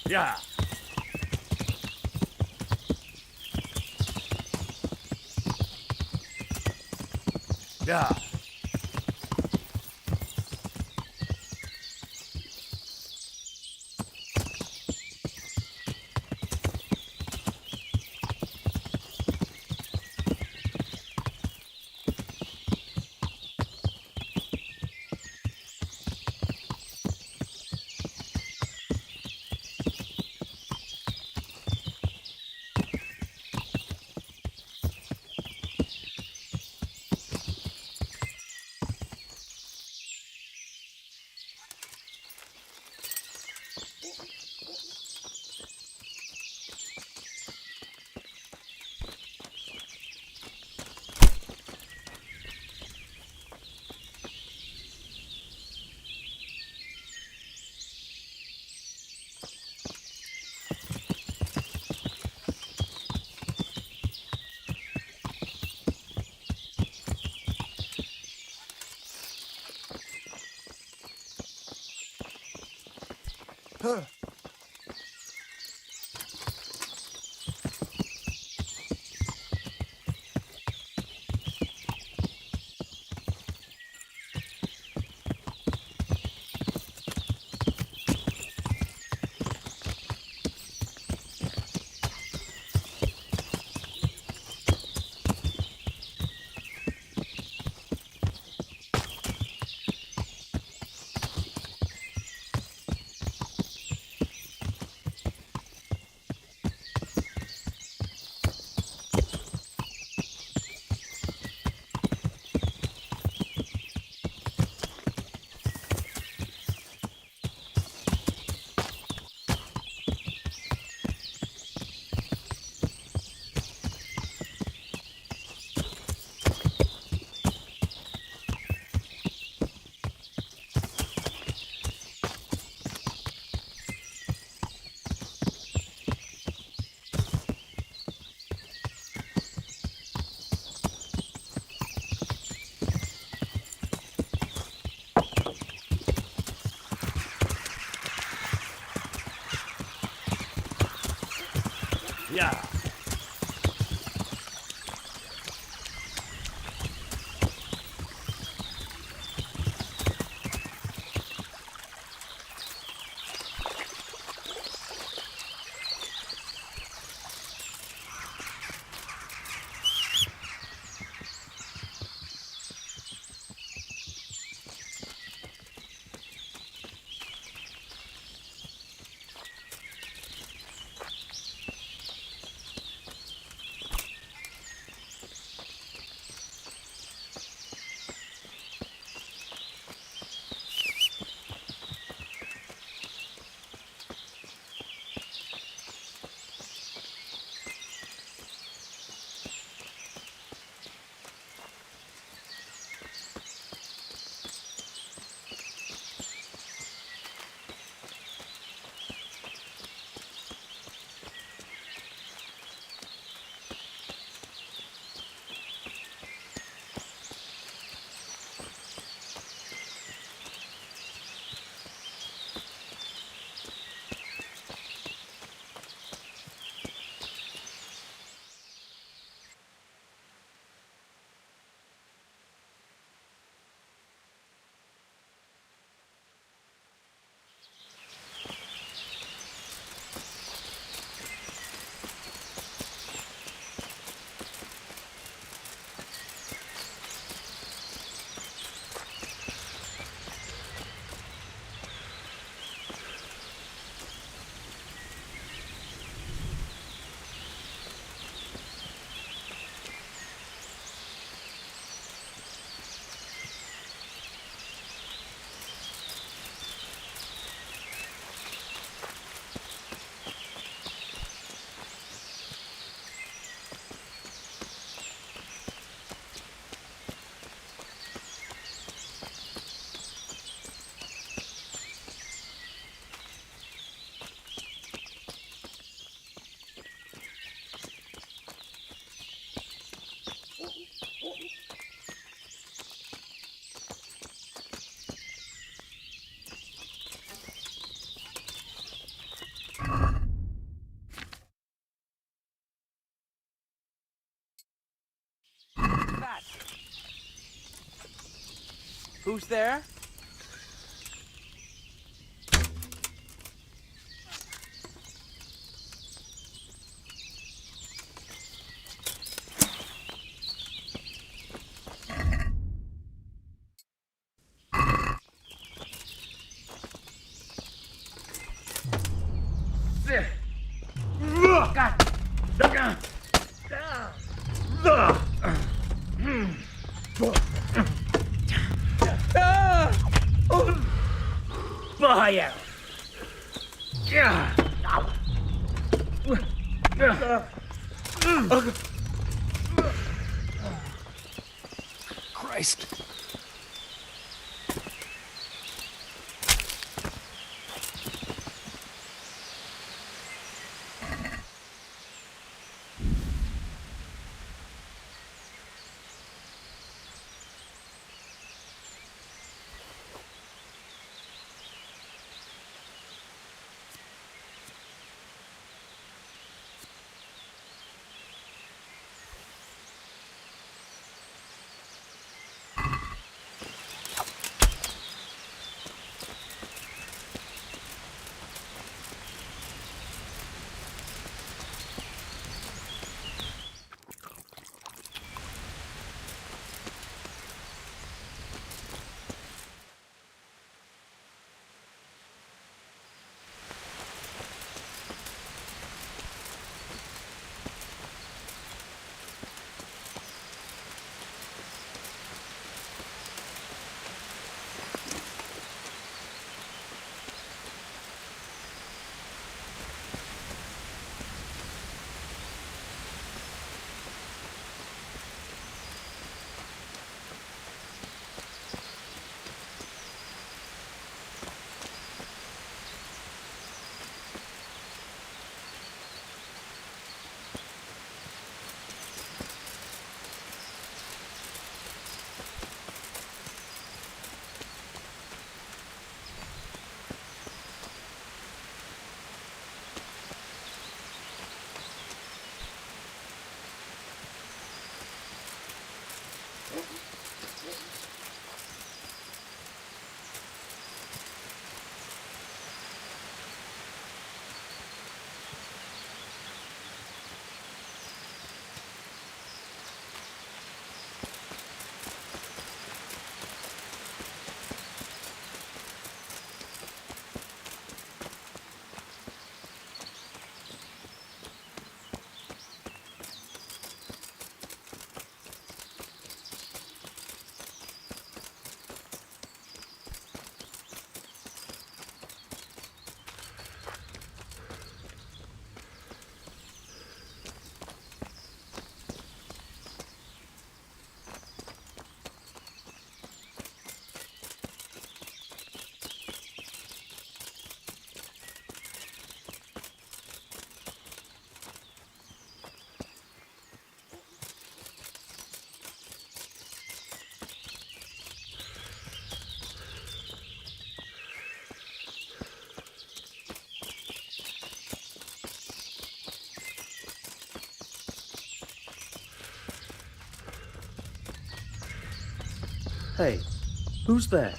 Yeah. Yeah. Huh. Yeah. Who's there? Fire! Christ. Hey, who's there?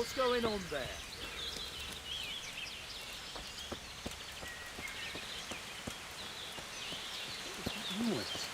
What's going on there? Noise.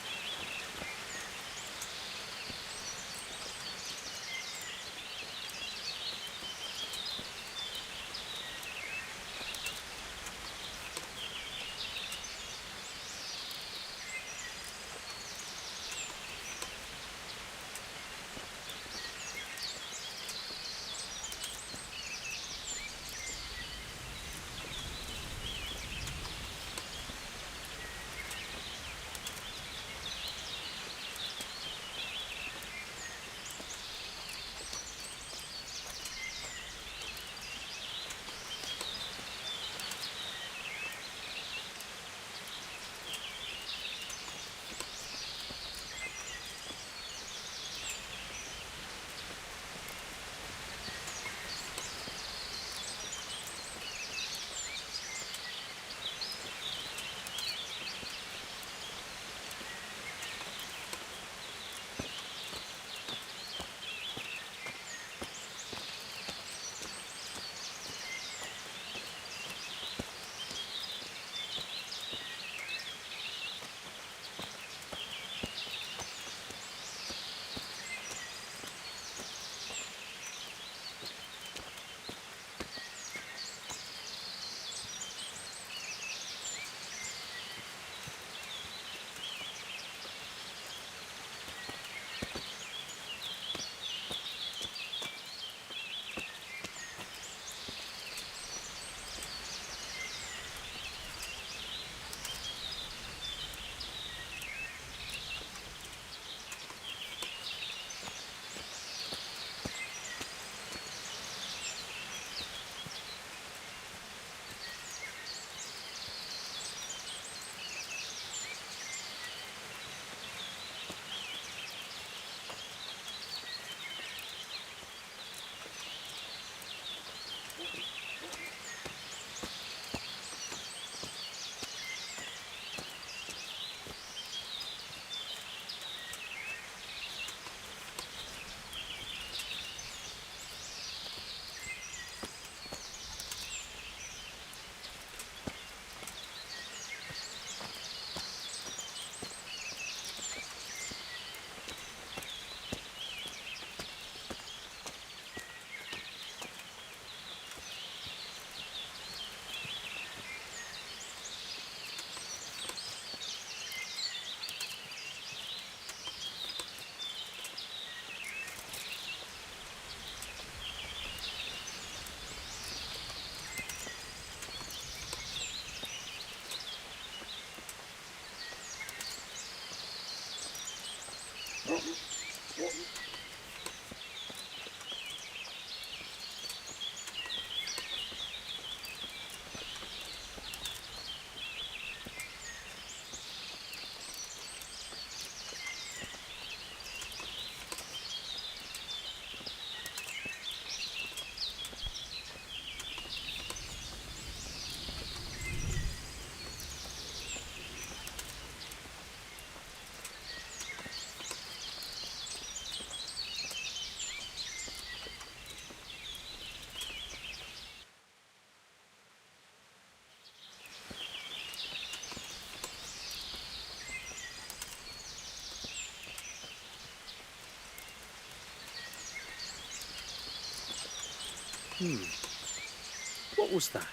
What was that?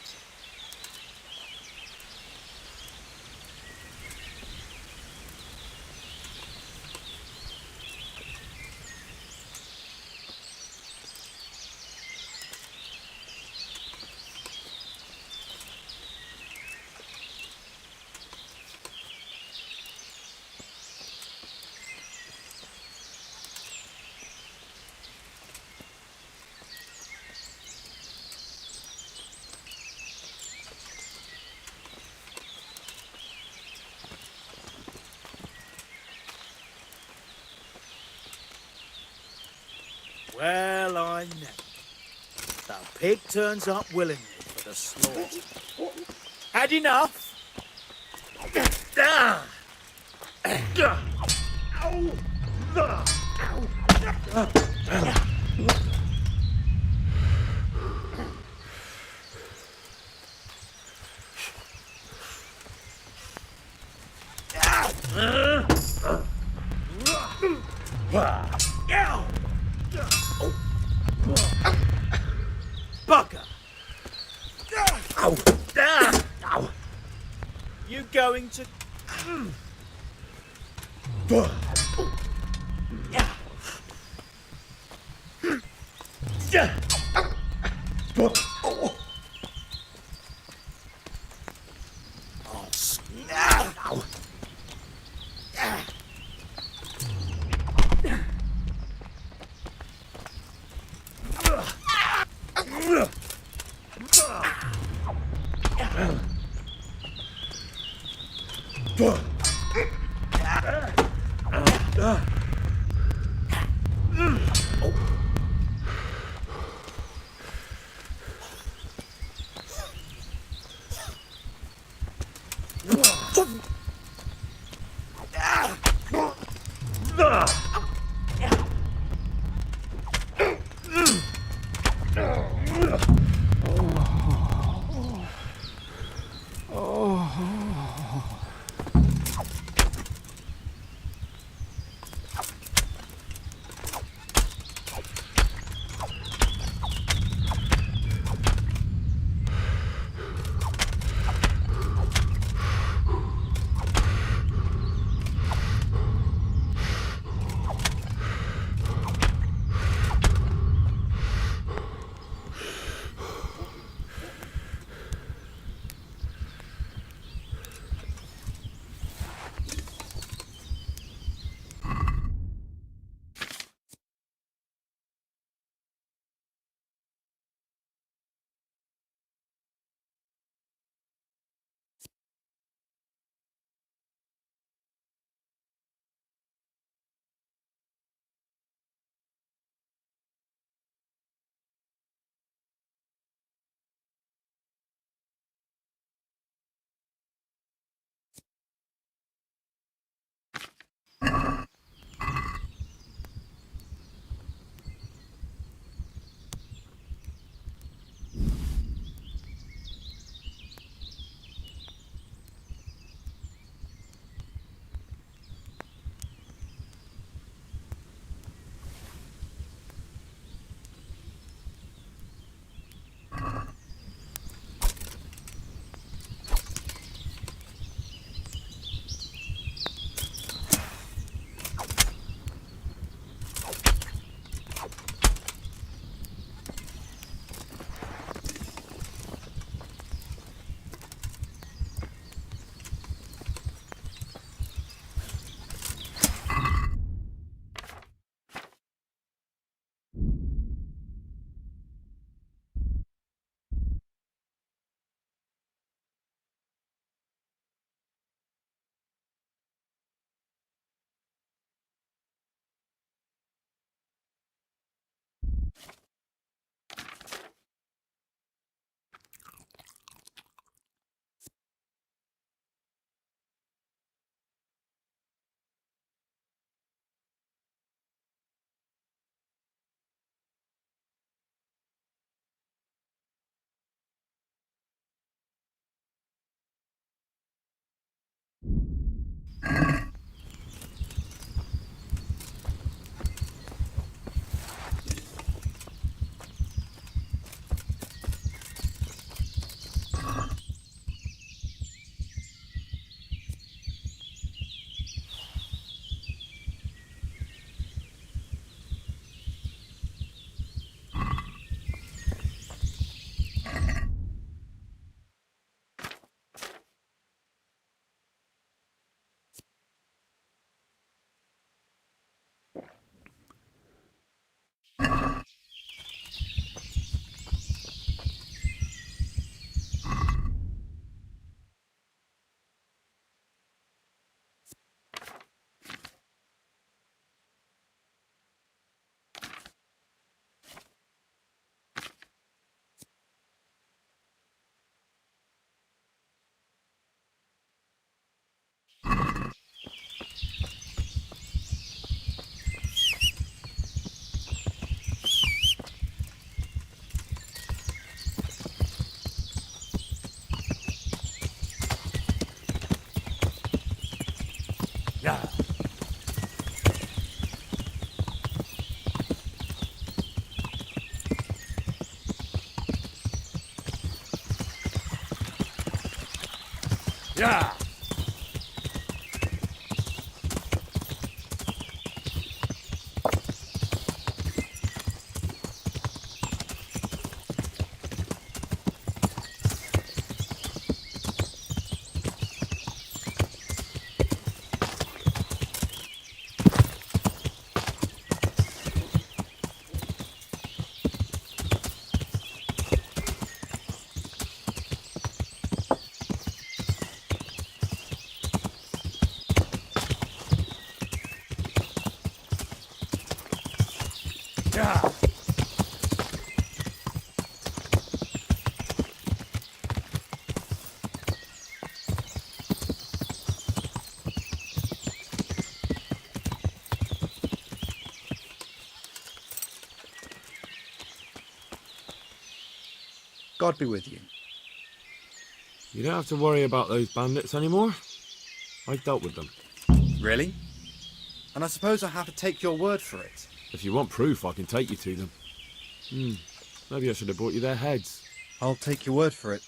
Well, I know. The pig turns up willingly for the slaughter. Had enough? Ah! Bugger! You going to... Oh, snap! Yeah. Yeah. God be with you. You don't have to worry about those bandits anymore. I've dealt with them. Really? And I suppose I have to take your word for it. If you want proof, I can take you to them. Maybe I should have brought you their heads. I'll take your word for it.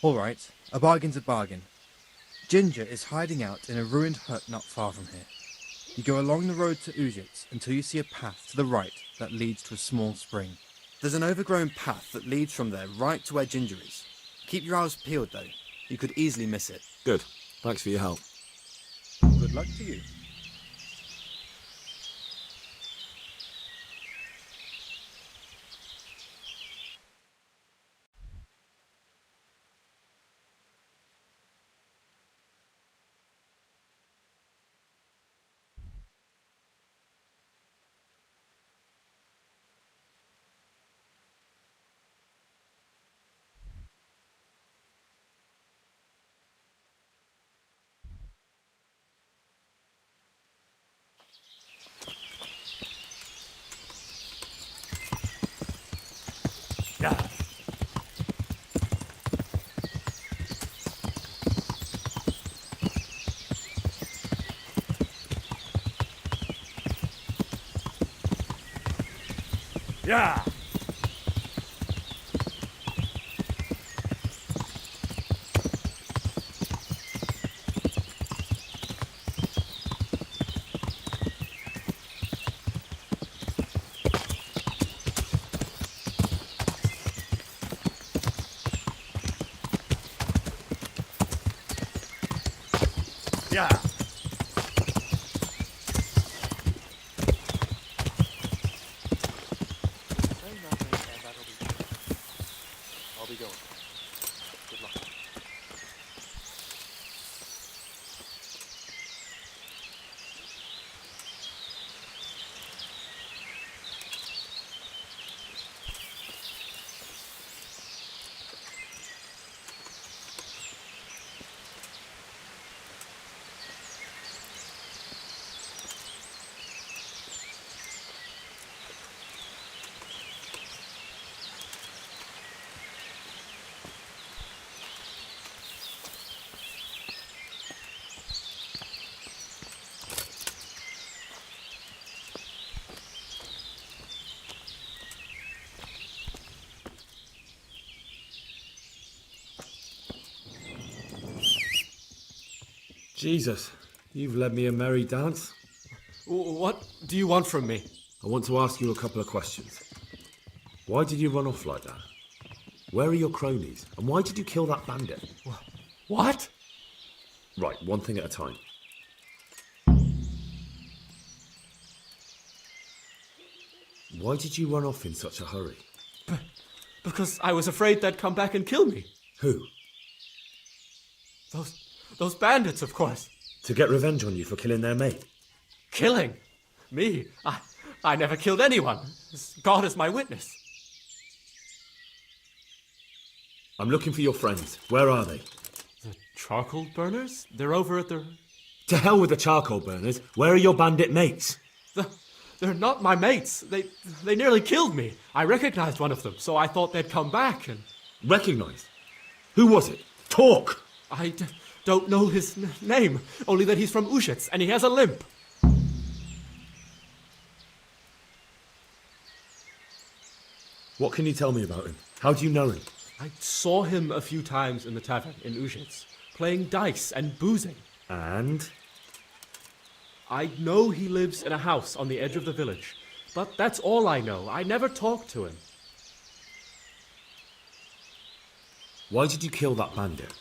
All right, a bargain's a bargain. Ginger is hiding out in a ruined hut not far from here. You go along the road to Ujits until you see a path to the right that leads to a small spring. There's an overgrown path that leads from there right to where Ginger is. Keep your eyes peeled though. You could easily miss it. Good. Thanks for your help. Good luck to you. Yeah. Yeah. Yeah. I'll be going. Good luck. Jesus, you've led me a merry dance. What do you want from me? I want to ask you a couple of questions. Why did you run off like that? Where are your cronies? And why did you kill that bandit? What? Right, one thing at a time. Why did you run off in such a hurry? Because I was afraid they'd come back and kill me. Who? Those bandits, of course. To get revenge on you for killing their mate? Killing? Me? I never killed anyone. God is my witness. I'm looking for your friends. Where are they? The charcoal burners? They're over at the... To hell with the charcoal burners. Where are your bandit mates? They're not my mates. They nearly killed me. I recognized one of them, so I thought they'd come back and... Recognized? Who was it? Talk! I don't know his name, only that he's from Ujits and he has a limp. What can you tell me about him? How do you know him? I saw him a few times in the tavern in Ujits, playing dice and boozing. And? I know he lives in a house on the edge of the village, but that's all I know. I never talked to him. Why did you kill that bandit?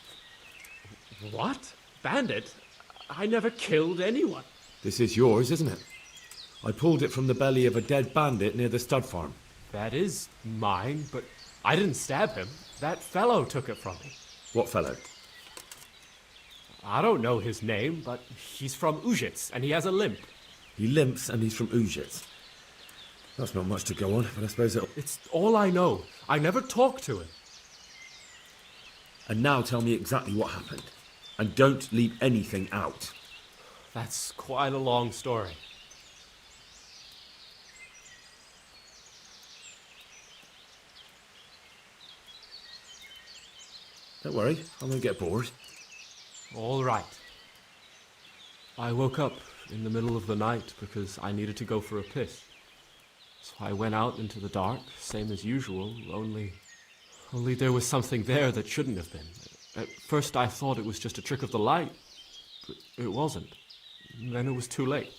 What? Bandit? I never killed anyone. This is yours, isn't it? I pulled it from the belly of a dead bandit near the stud farm. That is mine, but I didn't stab him. That fellow took it from me. What fellow? I don't know his name, but he's from Ujits, and he has a limp. He limps and he's from Ujits. That's not much to go on, but I suppose it'll... It's all I know. I never talked to him. And now tell me exactly what happened. And don't leave anything out. That's quite a long story. Don't worry, I won't get bored. All right. I woke up in the middle of the night because I needed to go for a piss. So I went out into the dark, same as usual, only there was something there that shouldn't have been. At first I thought it was just a trick of the light, but it wasn't. Then it was too late.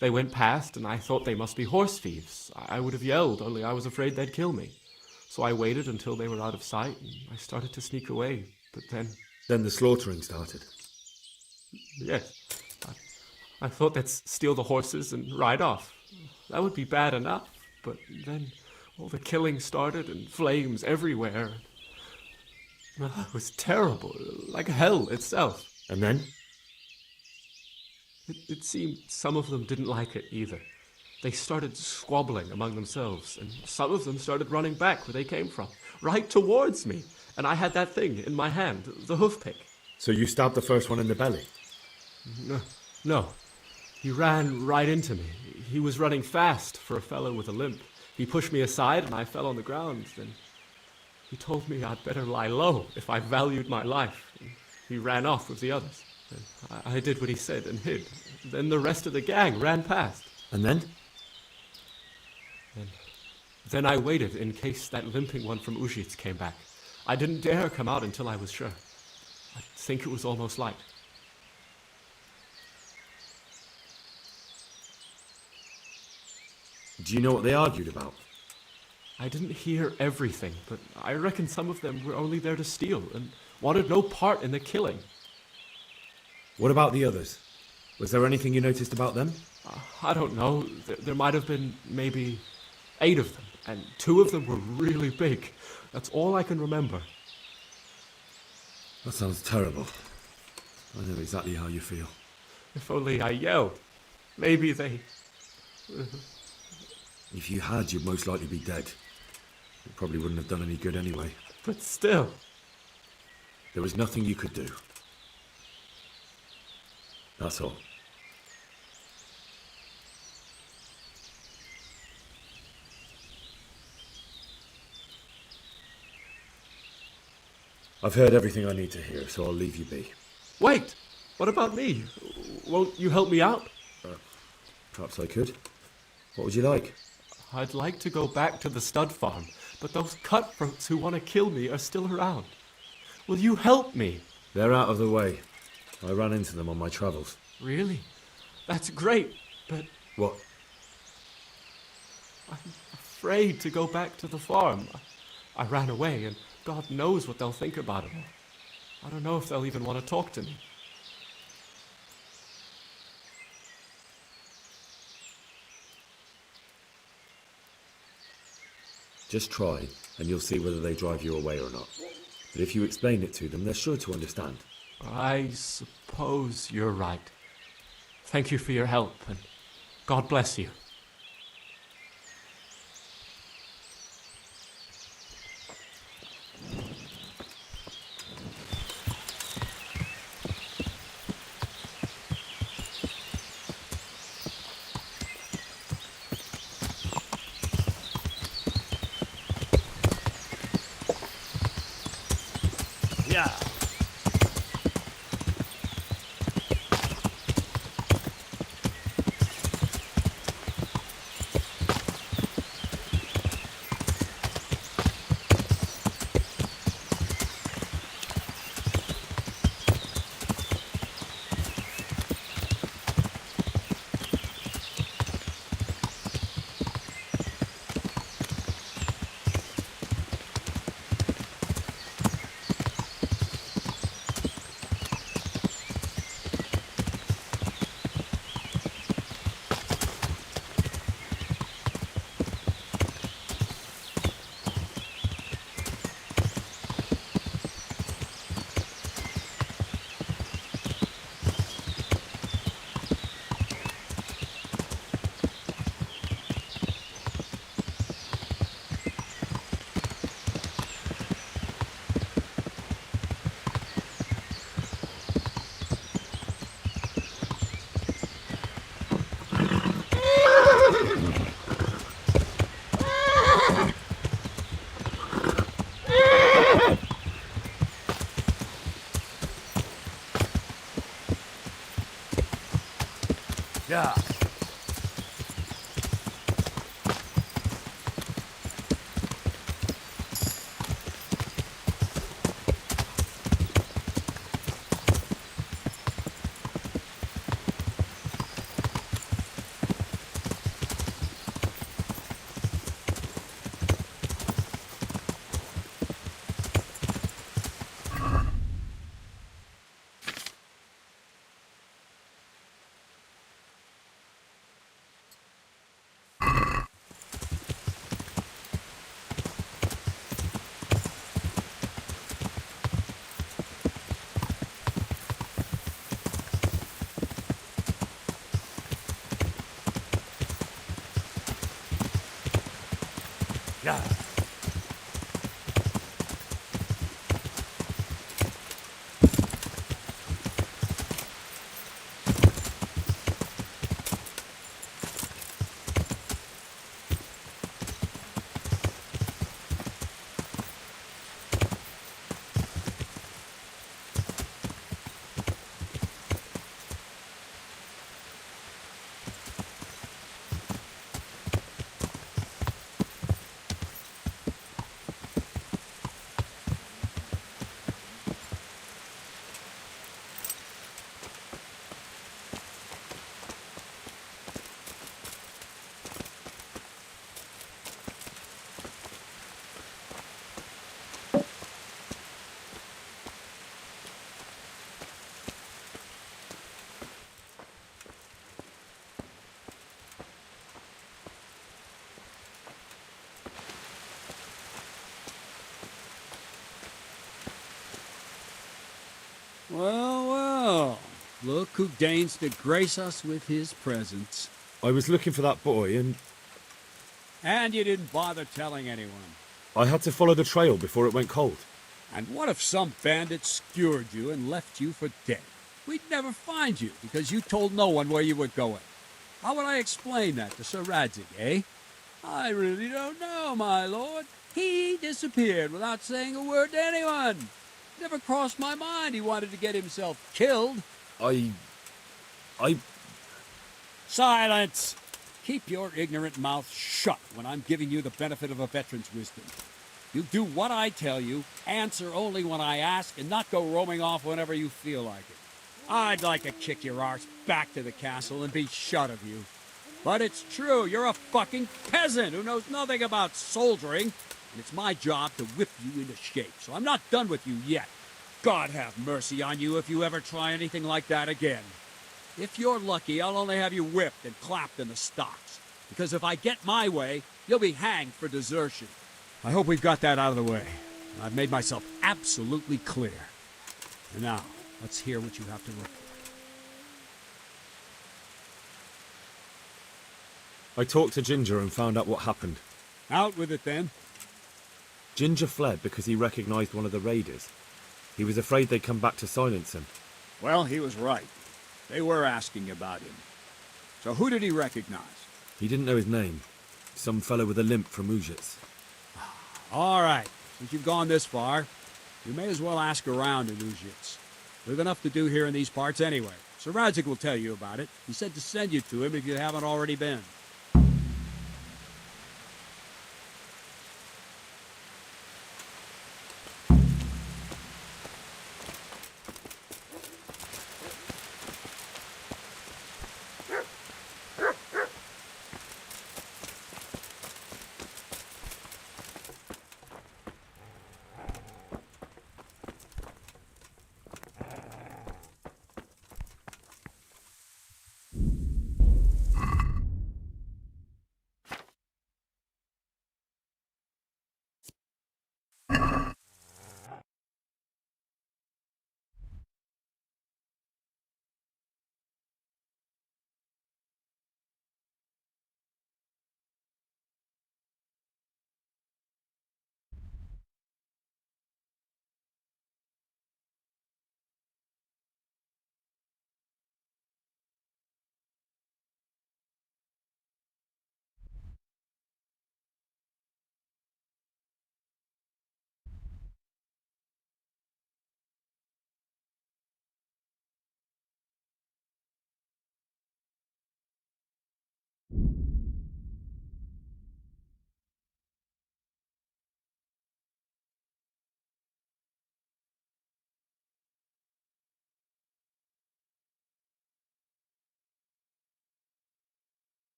They went past and I thought they must be horse thieves. I would have yelled, only I was afraid they'd kill me. So I waited until they were out of sight and I started to sneak away, but then... Then the slaughtering started. Yes. I thought they'd steal the horses and ride off. That would be bad enough, but then all the killing started and flames everywhere. It was terrible, like hell itself. And then? It seemed some of them didn't like it either. They started squabbling among themselves, and some of them started running back where they came from, right towards me. And I had that thing in my hand, the hoof pick. So you stabbed the first one in the belly? No. He ran right into me. He was running fast for a fellow with a limp. He pushed me aside and I fell on the ground. Then he told me I'd better lie low if I valued my life. And he ran off with the others. And I did what he said and hid. Then the rest of the gang ran past. And then? Then I waited in case that limping one from Ujits came back. I didn't dare come out until I was sure. I think it was almost light. Do you know what they argued about? I didn't hear everything, but I reckon some of them were only there to steal and wanted no part in the killing. What about the others? Was there anything you noticed about them? I don't know. There might have been maybe 8 of them, and 2 of them were really big. That's all I can remember. That sounds terrible. I know exactly how you feel. If only I yelled. Maybe they... If you had, you'd most likely be dead. It probably wouldn't have done any good anyway. But still... There was nothing you could do. That's all. I've heard everything I need to hear, so I'll leave you be. Wait! What about me? Won't you help me out? Perhaps I could. What would you like? I'd like to go back to the stud farm, but those cutthroats who want to kill me are still around. Will you help me? They're out of the way. I ran into them on my travels. Really? That's great, but What? I'm afraid to go back to the farm. I ran away, and God knows what they'll think about it. I don't know if they'll even want to talk to me. Just try, and you'll see whether they drive you away or not. But if you explain it to them, they're sure to understand. I suppose you're right. Thank you for your help, and God bless you. Yeah. Yeah. Yeah. Well, well. Look who deigns to grace us with his presence. I was looking for that boy, and And you didn't bother telling anyone. I had to follow the trail before it went cold. And what if some bandit skewered you and left you for dead? We'd never find you because you told no one where you were going. How would I explain that to Sir Radzig, eh? I really don't know, my lord. He disappeared without saying a word to anyone. Never crossed my mind he wanted to get himself killed. I... Silence! Keep your ignorant mouth shut when I'm giving you the benefit of a veteran's wisdom. You do what I tell you, answer only when I ask, and not go roaming off whenever you feel like it. I'd like to kick your arse back to the castle and be shut of you. But it's true, you're a fucking peasant who knows nothing about soldiering, and it's my job to whip you into shape, so I'm not done with you yet. God have mercy on you if you ever try anything like that again. If you're lucky, I'll only have you whipped and clapped in the stocks, because if I get my way, you'll be hanged for desertion. I hope we've got that out of the way. I've made myself absolutely clear. And now, let's hear what you have to report. I talked to Ginger and found out what happened. Out with it, then. Ginger fled because he recognized one of the raiders. He was afraid they'd come back to silence him. Well, he was right. They were asking about him. So who did he recognize? He didn't know his name. Some fellow with a limp from Ujits. All right. Since you've gone this far, you may as well ask around in Ujits. We've enough to do here in these parts anyway. Sir Radzig will tell you about it. He said to send you to him if you haven't already been.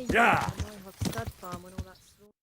changed Yeah. my hot stud farm when all that slaughter.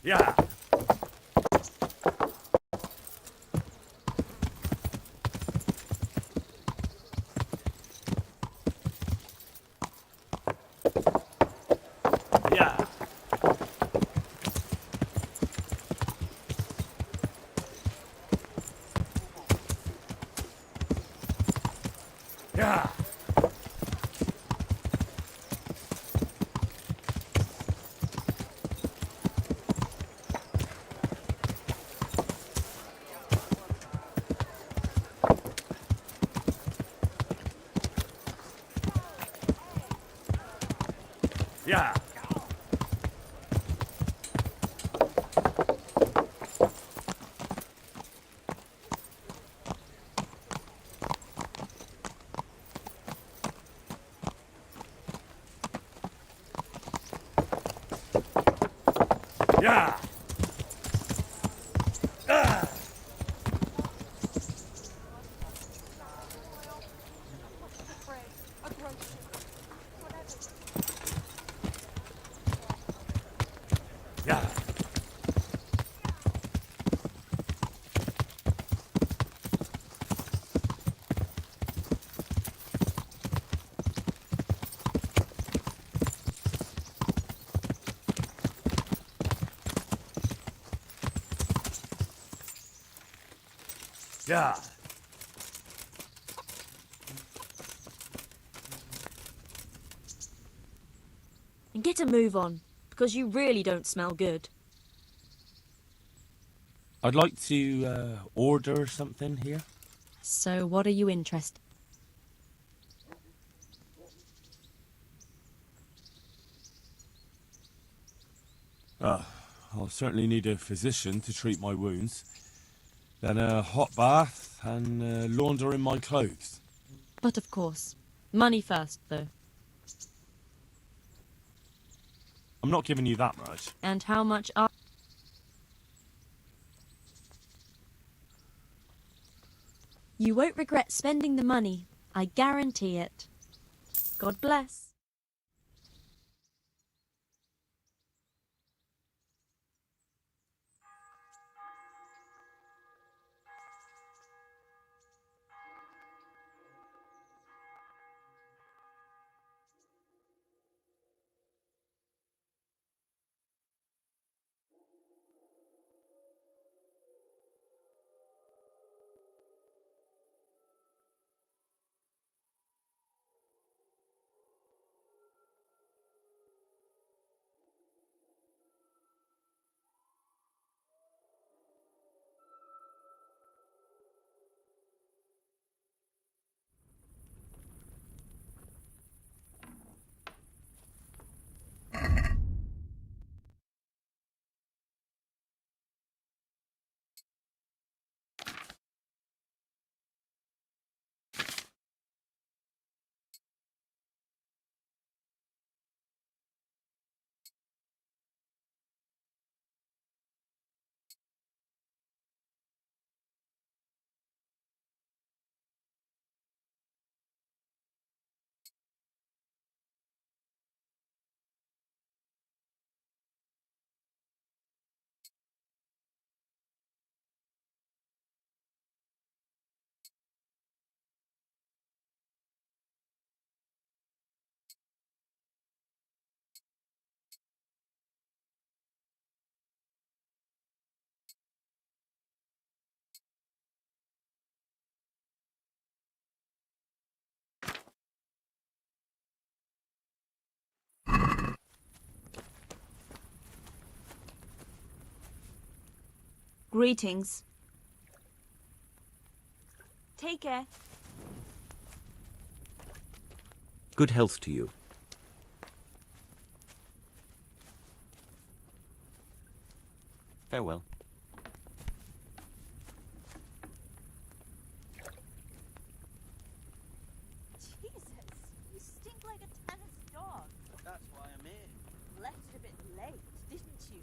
Yeah. Yeah. Yeah. Yeah. Yeah. Yeah. Yeah. And get a move on, because you really don't smell good. I'd like to order something here. So what are you interested? I'll certainly need a physician to treat my wounds. Then a hot bath and laundering my clothes. But of course, money first, though. I'm not giving you that much. And how much are... You won't regret spending the money. I guarantee it. God bless. Greetings. Take care. Good health to you. Farewell. Jesus, you stink like a tennis dog. That's why I'm here. Left a bit late, didn't you?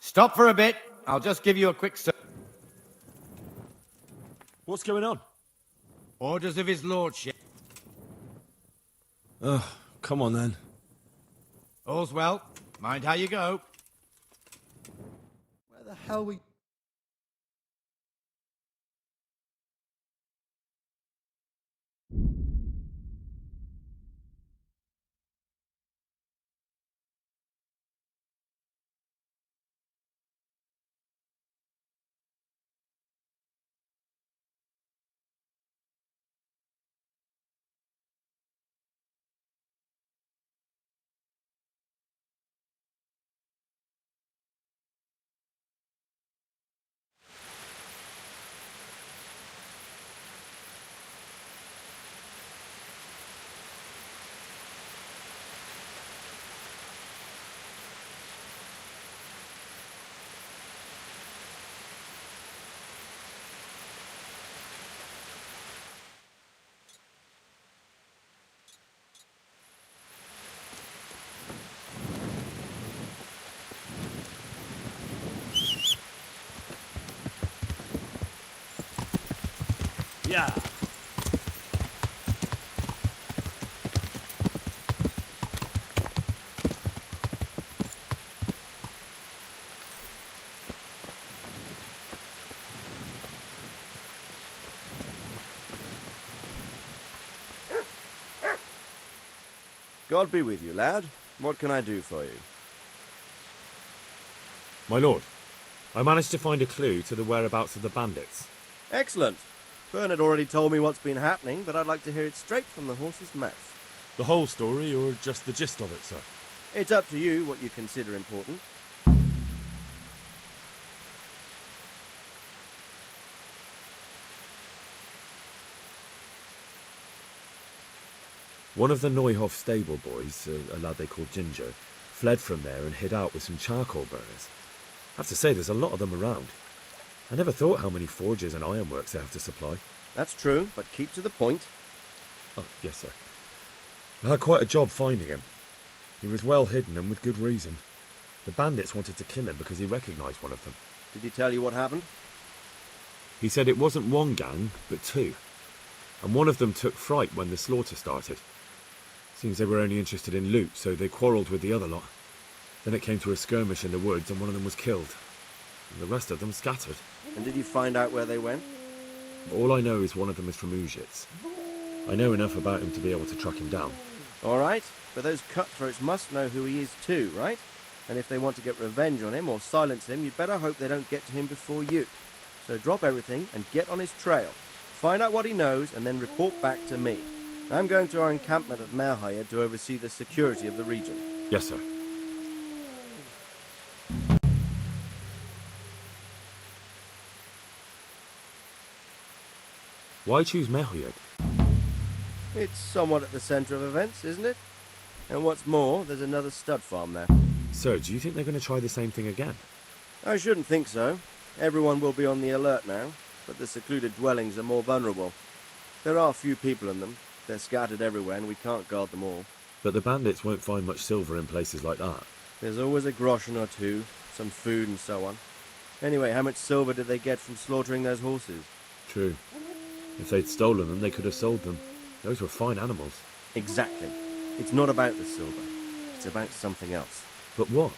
Stop for a bit. I'll just give you a quick What's going on? orders of his lordship. Ugh, come on then. All's well. Mind how you go. Where the hell we... Yeah. God be with you, lad. What can I do for you? My lord, I managed to find a clue to the whereabouts of the bandits. Excellent. Bernard already told me what's been happening, but I'd like to hear it straight from the horse's mouth. The whole story, or just the gist of it, sir? It's up to you what you consider important. One of the Neuhoff stable boys, a lad they called Ginger, fled from there and hid out with some charcoal burners. I have to say, there's a lot of them around. I never thought how many forges and ironworks they have to supply. That's true, but keep to the point. Oh, yes, sir. I had quite a job finding him. He was well hidden and with good reason. The bandits wanted to kill him because he recognised one of them. Did he tell you what happened? He said it wasn't one gang, but two. And one of them took fright when the slaughter started. Seems they were only interested in loot, so they quarrelled with the other lot. Then it came to a skirmish in the woods and one of them was killed. And the rest of them scattered. And did you find out where they went? All I know is one of them is from Uzhitz. I know enough about him to be able to track him down. All right, but those cutthroats must know who he is too, right? And if they want to get revenge on him or silence him, you'd better hope they don't get to him before you. So drop everything and get on his trail. Find out what he knows and then report back to me. I'm going to our encampment at Merhaya to oversee the security of the region. Yes, sir. Why choose Merhaya? It's somewhat at the centre of events, isn't it? And what's more, there's another stud farm there. Sir, do you think they're going to try the same thing again? I shouldn't think so. Everyone will be on the alert now, but the secluded dwellings are more vulnerable. There are few people in them. They're scattered everywhere and we can't guard them all. But the bandits won't find much silver in places like that. There's always a groschen or two, some food and so on. Anyway, how much silver did they get from slaughtering those horses? True. If they'd stolen them, they could have sold them. Those were fine animals. Exactly. It's not about the silver. It's about something else. But what?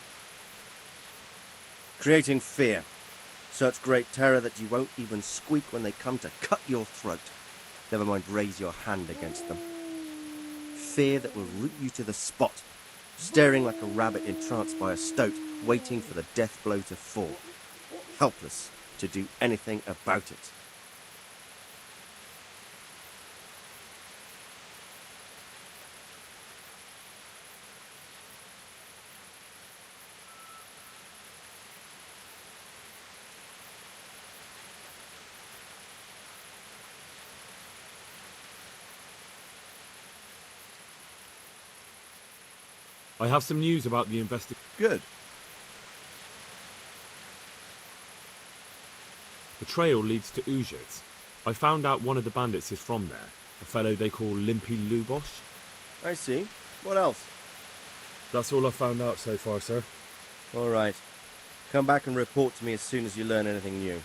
Creating fear. Such great terror that you won't even squeak when they come to cut your throat. Never mind raise your hand against them. Fear that will root you to the spot, staring like a rabbit entranced by a stoat, waiting for the death blow to fall. Helpless to do anything about it. I have some news about the Good. The trail leads to Uzhitz. I found out one of the bandits is from there, a fellow they call Limpy Lubosh. I see. What else? That's all I've found out so far, sir. All right. Come back and report to me as soon as you learn anything new.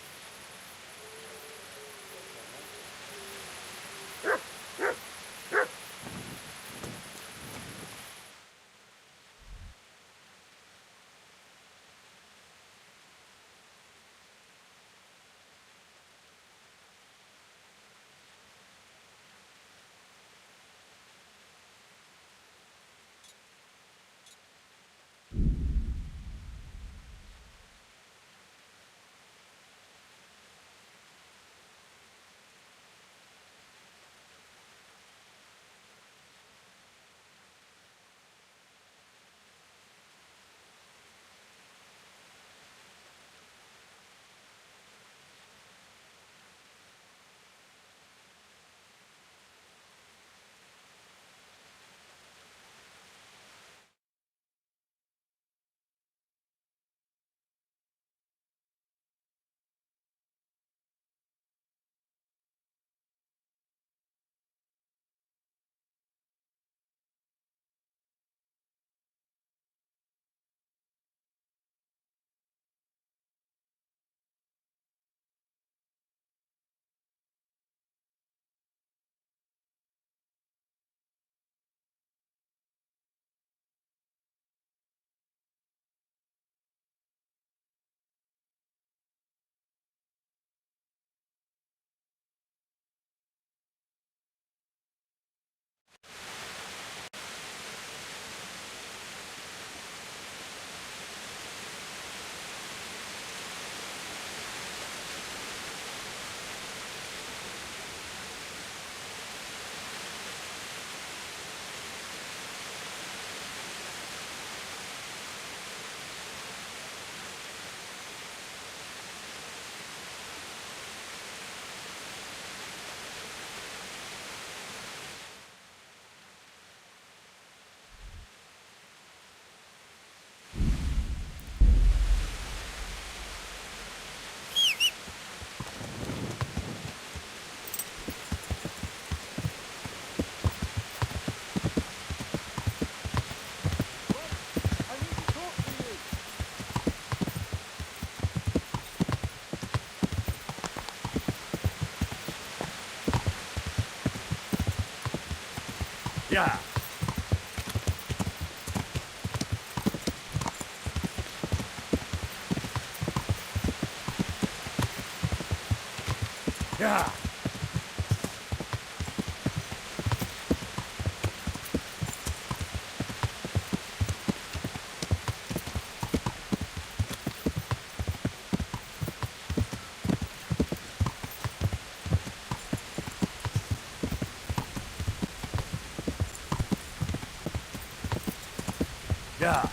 Yeah. Yeah. Yeah.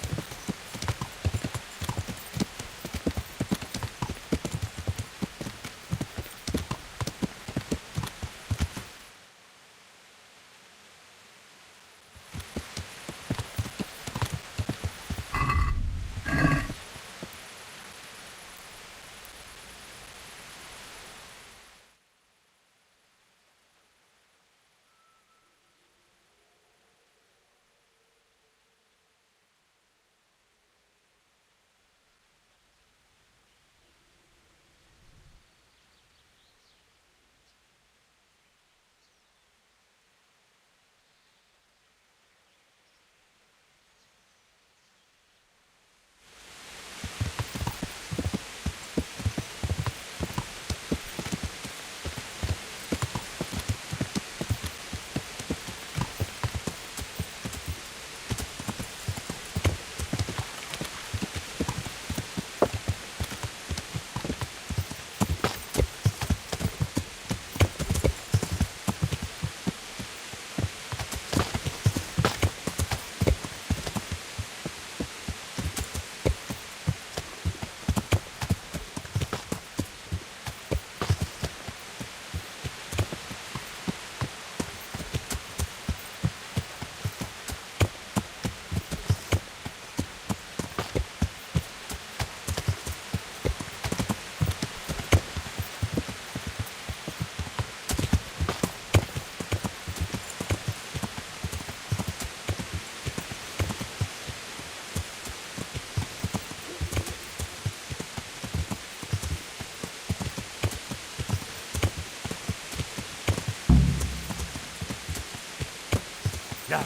Yeah.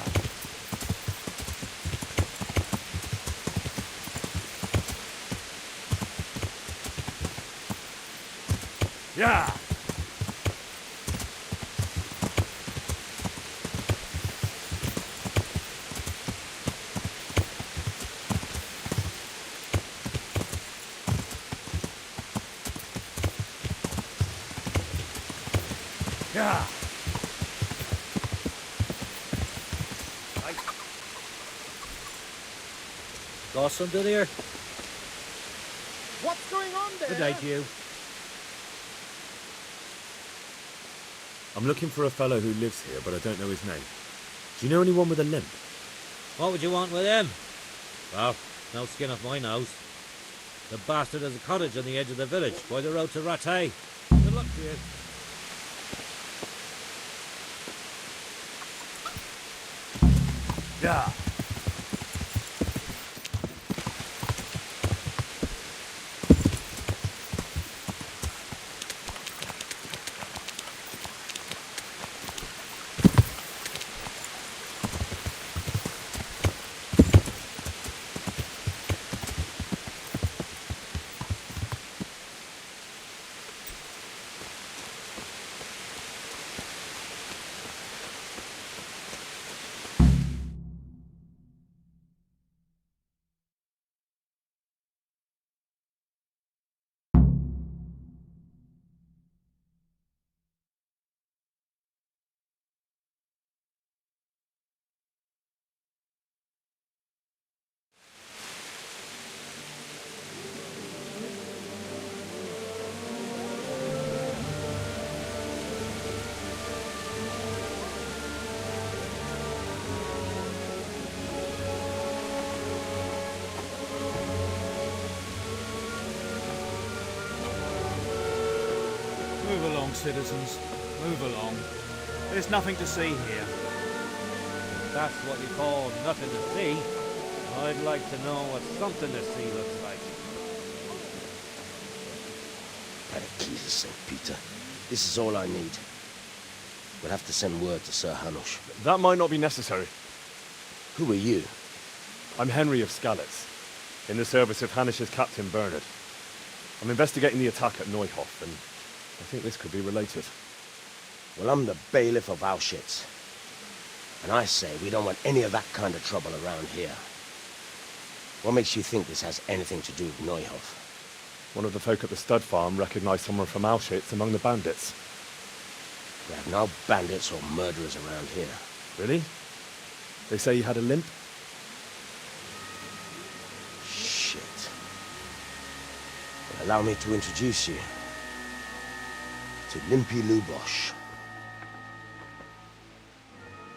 Yeah. Yeah. Got something here? What's going on there? Good night, you. I'm looking for a fellow who lives here, but I don't know his name. Do you know anyone with a limp? What would you want with him? Well, no skin off my nose. The bastard has a cottage on the edge of the village, by the road to Rattay. Good luck to you. Yeah. Move along, citizens. Move along. There's nothing to see here. If that's what you call nothing to see, I'd like to know what something to see looks like. By the keys of St. Peter, this is all I need. We'll have to send word to Sir Hanush. That might not be necessary. Who are you? I'm Henry of Skalitz, in the service of Hanush's Captain Bernard. I'm investigating the attack at Neuhof, and I think this could be related. Well, I'm the bailiff of Auschwitz. And I say we don't want any of that kind of trouble around here. What makes you think this has anything to do with Neuhof? One of the folk at the stud farm recognized someone from Auschwitz among the bandits. We have no bandits or murderers around here. Really? They say he had a limp? Shit. Well, allow me to introduce you to Limpy Lubosh.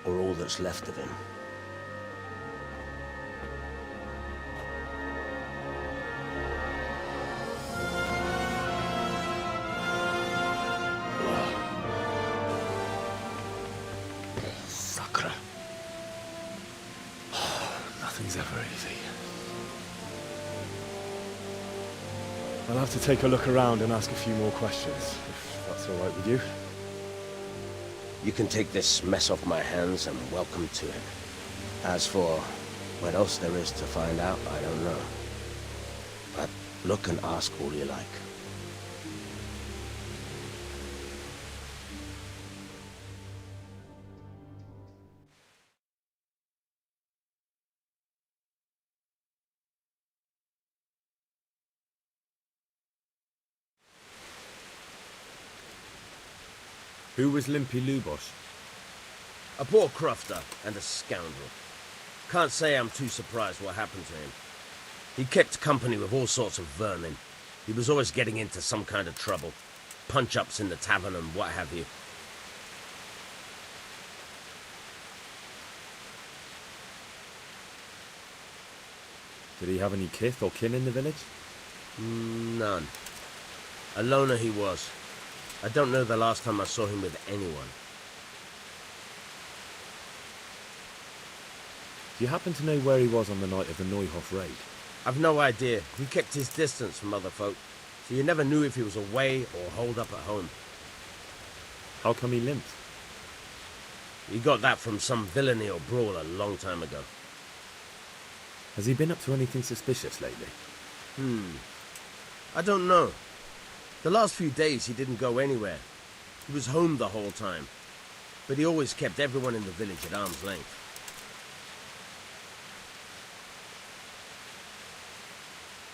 Or all that's left of him. Sakra. Nothing's ever easy. I'll have to take a look around and ask a few more questions, if that's all right with you. You can take this mess off my hands and welcome to it. As for what else there is to find out, I don't know. But look and ask all you like. Who was Limpy Lubosh? A poor crofter and a scoundrel. Can't say I'm too surprised what happened to him. He kept company with all sorts of vermin. He was always getting into some kind of trouble. Punch-ups in the tavern and what have you. Did he have any kith or kin in the village? None. A loner he was. I don't know the last time I saw him with anyone. Do you happen to know where he was on the night of the Neuhof raid? I've no idea. He kept his distance from other folk, so you never knew if he was away or holed up at home. How come he limped? He got that from some villainy or brawl a long time ago. Has he been up to anything suspicious lately? I don't know. The last few days he didn't go anywhere. He was home the whole time. But he always kept everyone in the village at arm's length.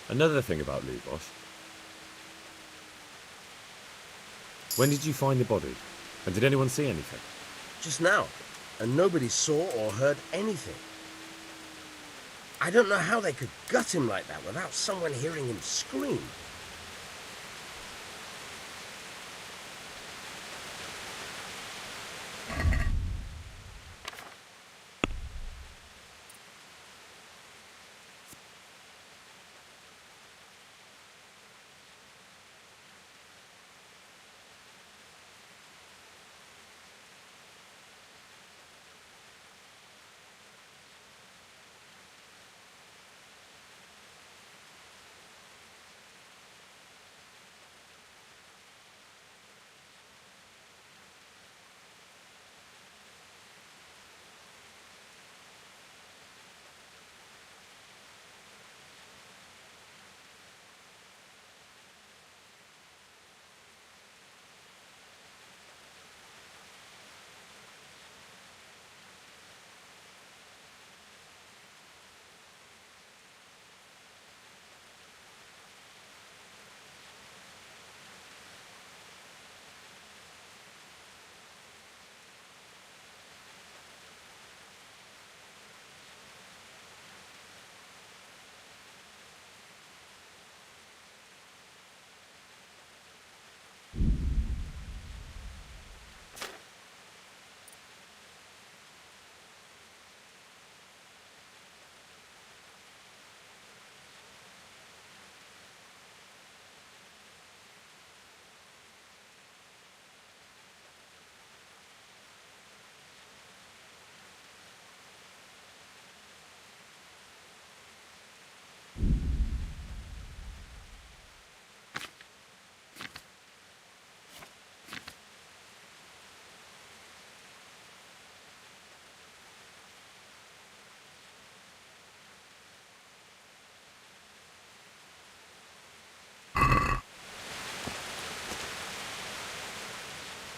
Another thing about Lubosh. When did you find the body? And did anyone see anything? Just now. And nobody saw or heard anything. I don't know how they could gut him like that without someone hearing him scream.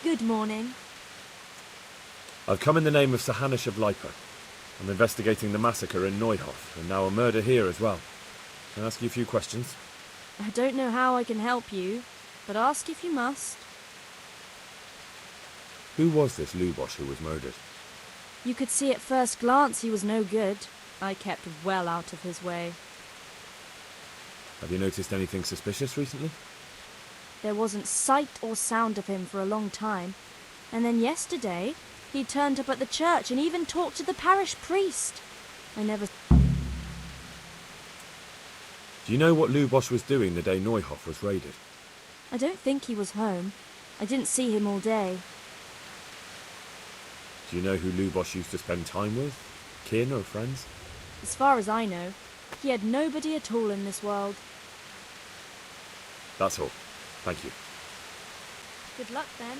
Good morning. I've come in the name of Sir Hanish of Lipa. I'm investigating the massacre in Neuhof, and now a murder here as well. Can I ask you a few questions? I don't know how I can help you, but ask if you must. Who was this Lubosh who was murdered? You could see at first glance he was no good. I kept well out of his way. Have you noticed anything suspicious recently? There wasn't sight or sound of him for a long time, and then yesterday he turned up at the church and even talked to the parish priest. I never... Do you know what Lubosh was doing the day Neuhof was raided? I don't think he was home. I didn't see him all day. Do you know who Lubosh used to spend time with? Kin or friends? As far as I know, he had nobody at all in this world. That's all. Thank you. Good luck then.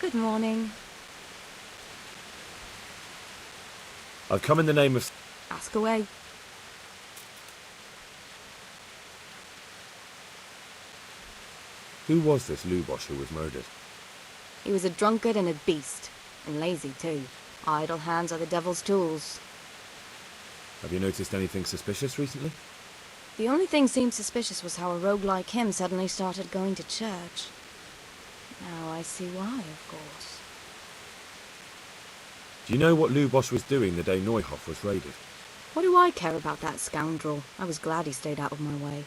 Good morning. I've come in the name of... Ask away. Who was this Lubosh who was murdered? He was a drunkard and a beast, and lazy too. Idle hands are the devil's tools. Have you noticed anything suspicious recently? The only thing seemed suspicious was how a rogue like him suddenly started going to church. Now I see why, of course. Do you know what Lubosh was doing the day Neuhof was raided? What do I care about that scoundrel? I was glad he stayed out of my way.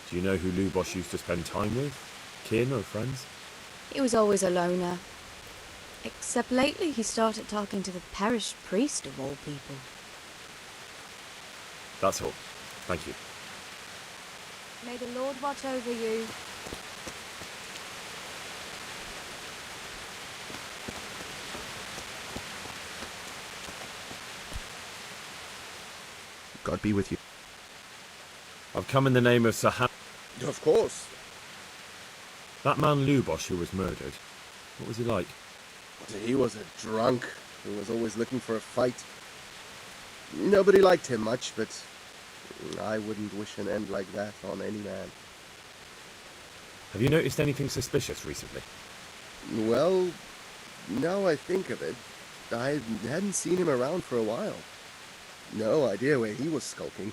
Do you know who Lubosh used to spend time with? Kin or friends? He was always a loner. Except lately he started talking to the parish priest of all people. That's all. Thank you. May the Lord watch over you. God be with you. I've come in the name of Sahan. Of course. That man Lubosh who was murdered, what was he like? He was a drunk who was always looking for a fight. Nobody liked him much, but I wouldn't wish an end like that on any man. Have you noticed anything suspicious recently? Well, now I think of it, I hadn't seen him around for a while. No idea where he was skulking.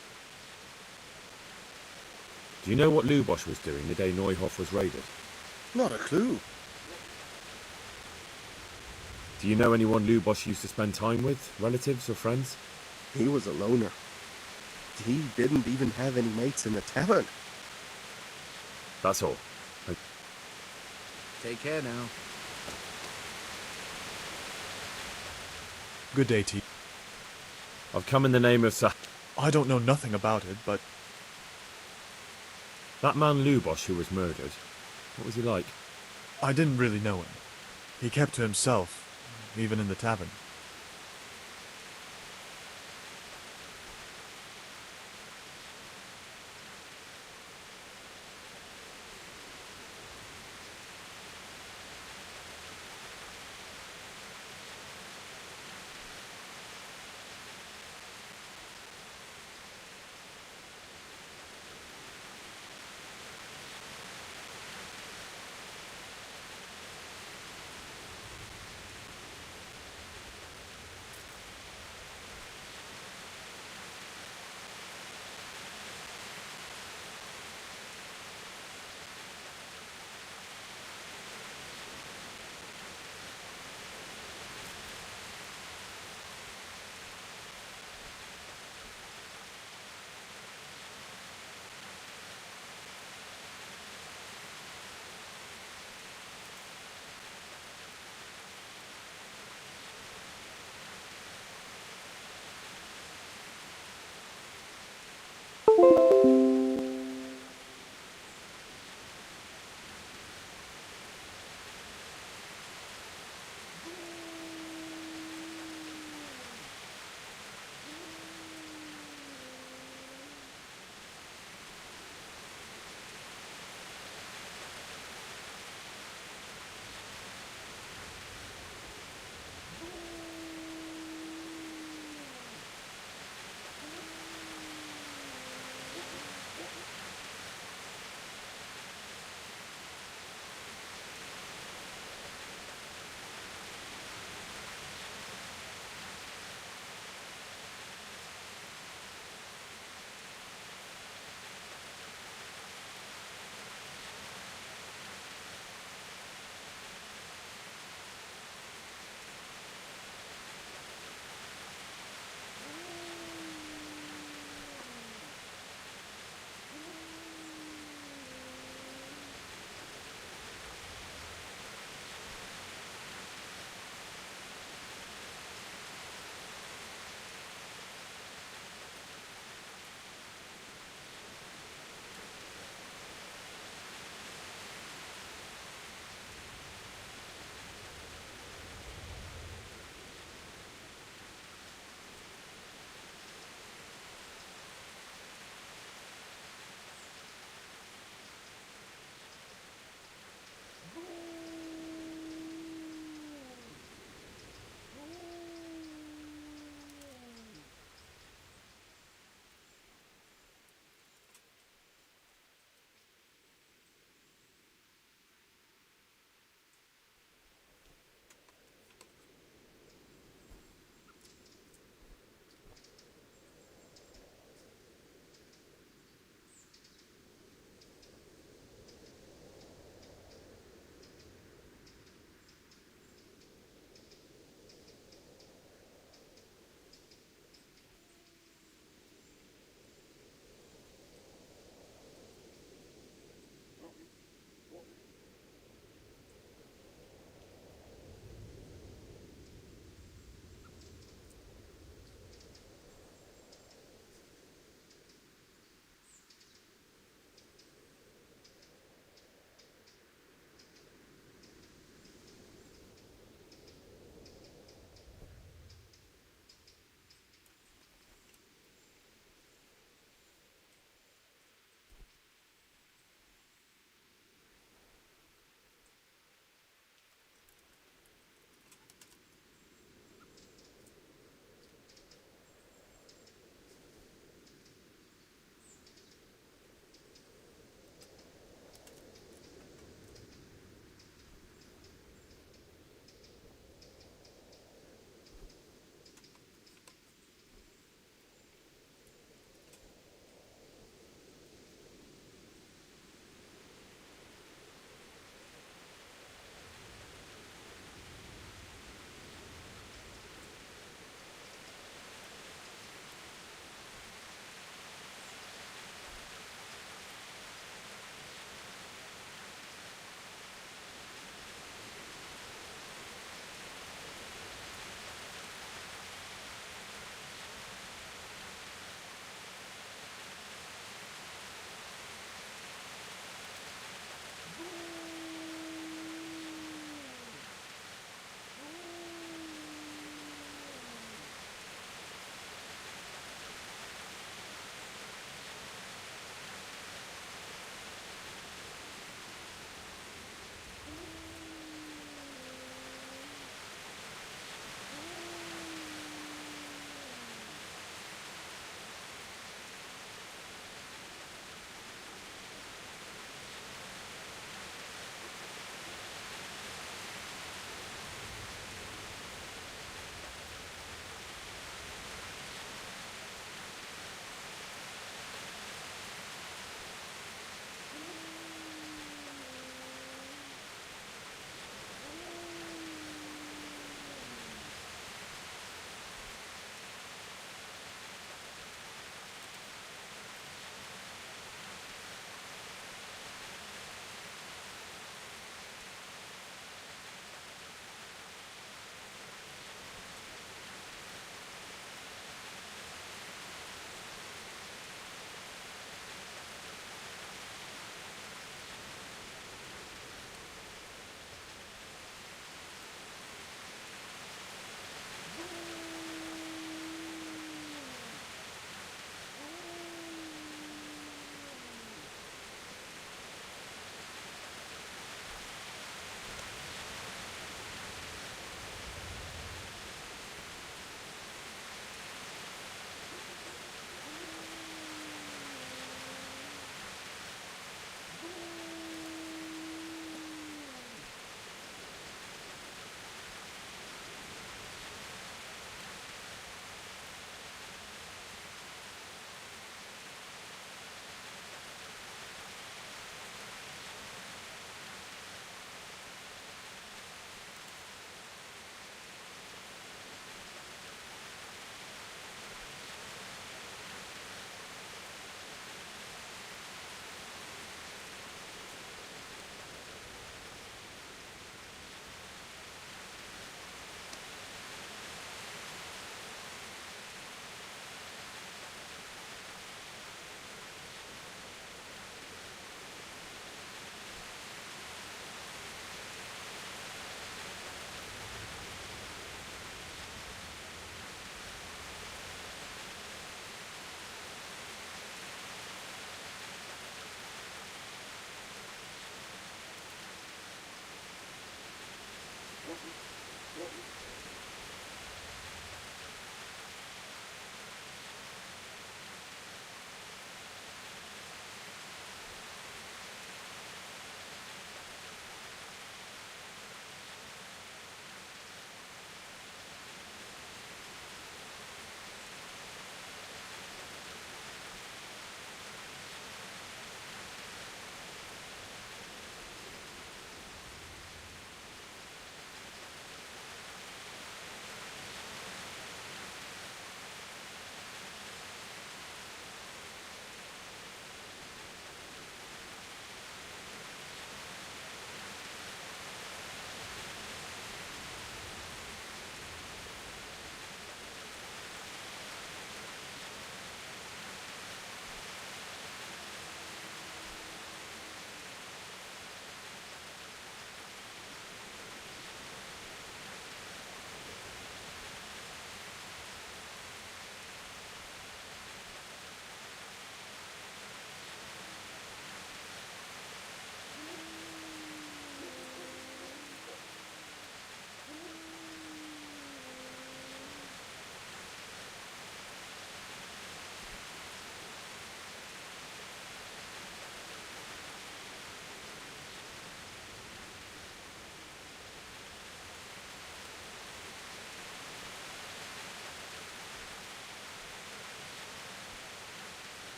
Do you know what Lubosh was doing the day Neuhof was raided? Not a clue. Do you know anyone Lubosh used to spend time with? Relatives or friends? He was a loner. He didn't even have any mates in the tavern. That's all. Take care now. Good day to you. I've come in the name of Sah. I don't know nothing about it, but... That man Lubosh who was murdered, what was he like? I didn't really know him. He kept to himself, even in the tavern.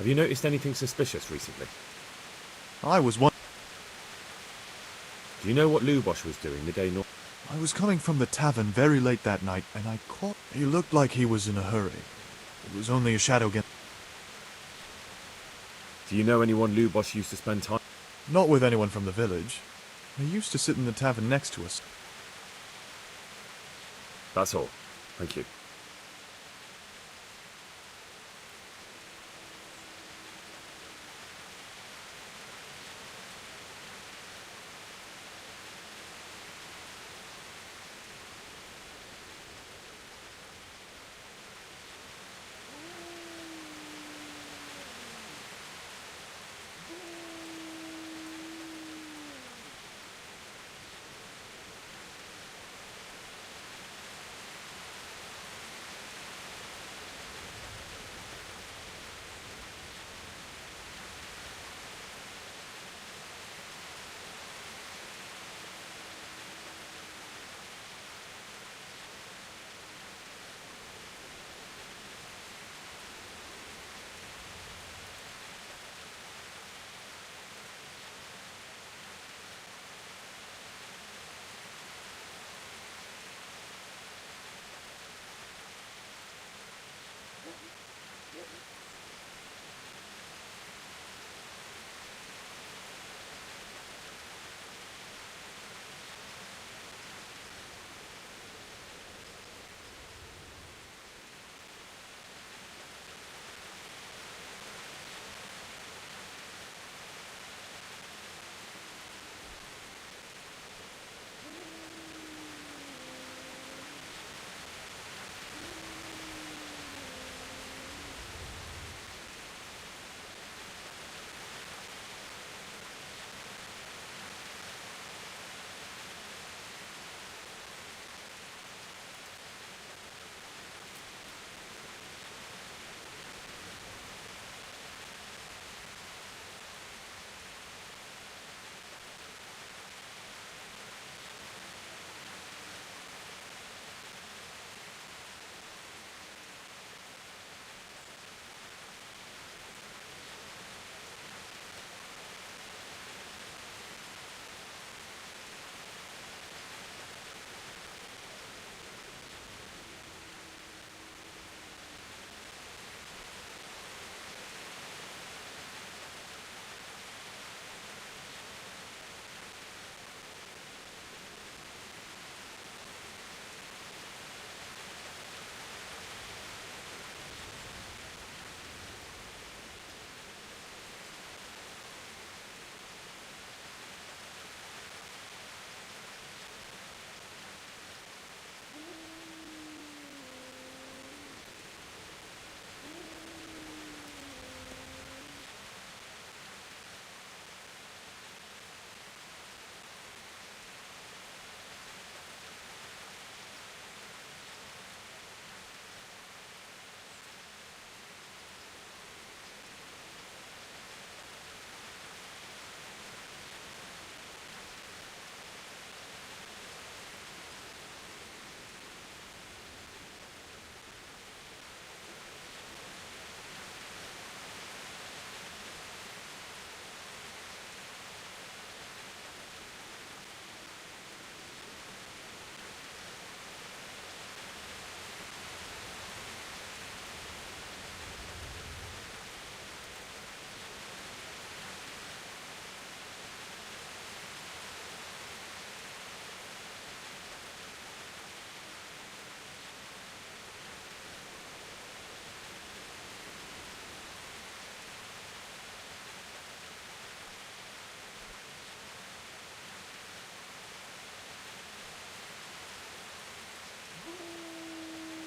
Have you noticed anything suspicious recently? I was one. Do you know what Lubosh was doing the day Nor... I was coming from the tavern very late that night, and I caught... He looked like he was in a hurry. It was only a shadow again. Do you know anyone Lubosh used to spend time... Not with anyone from the village. He used to sit in the tavern next to us. That's all. Thank you.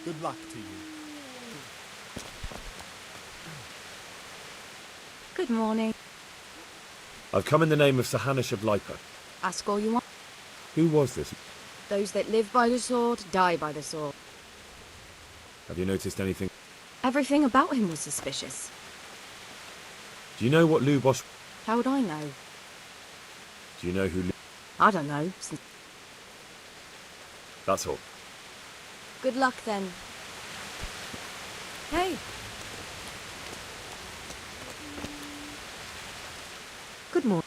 Good luck to you. Good morning. I've come in the name of Sir Hanish of Lipa. Ask all you want. Who was this? Those that live by the sword, die by the sword. Have you noticed anything? Everything about him was suspicious. Do you know what Lubosh... How would I know? Do you know who... I don't know. That's all. Good luck then. Hey. Good morning.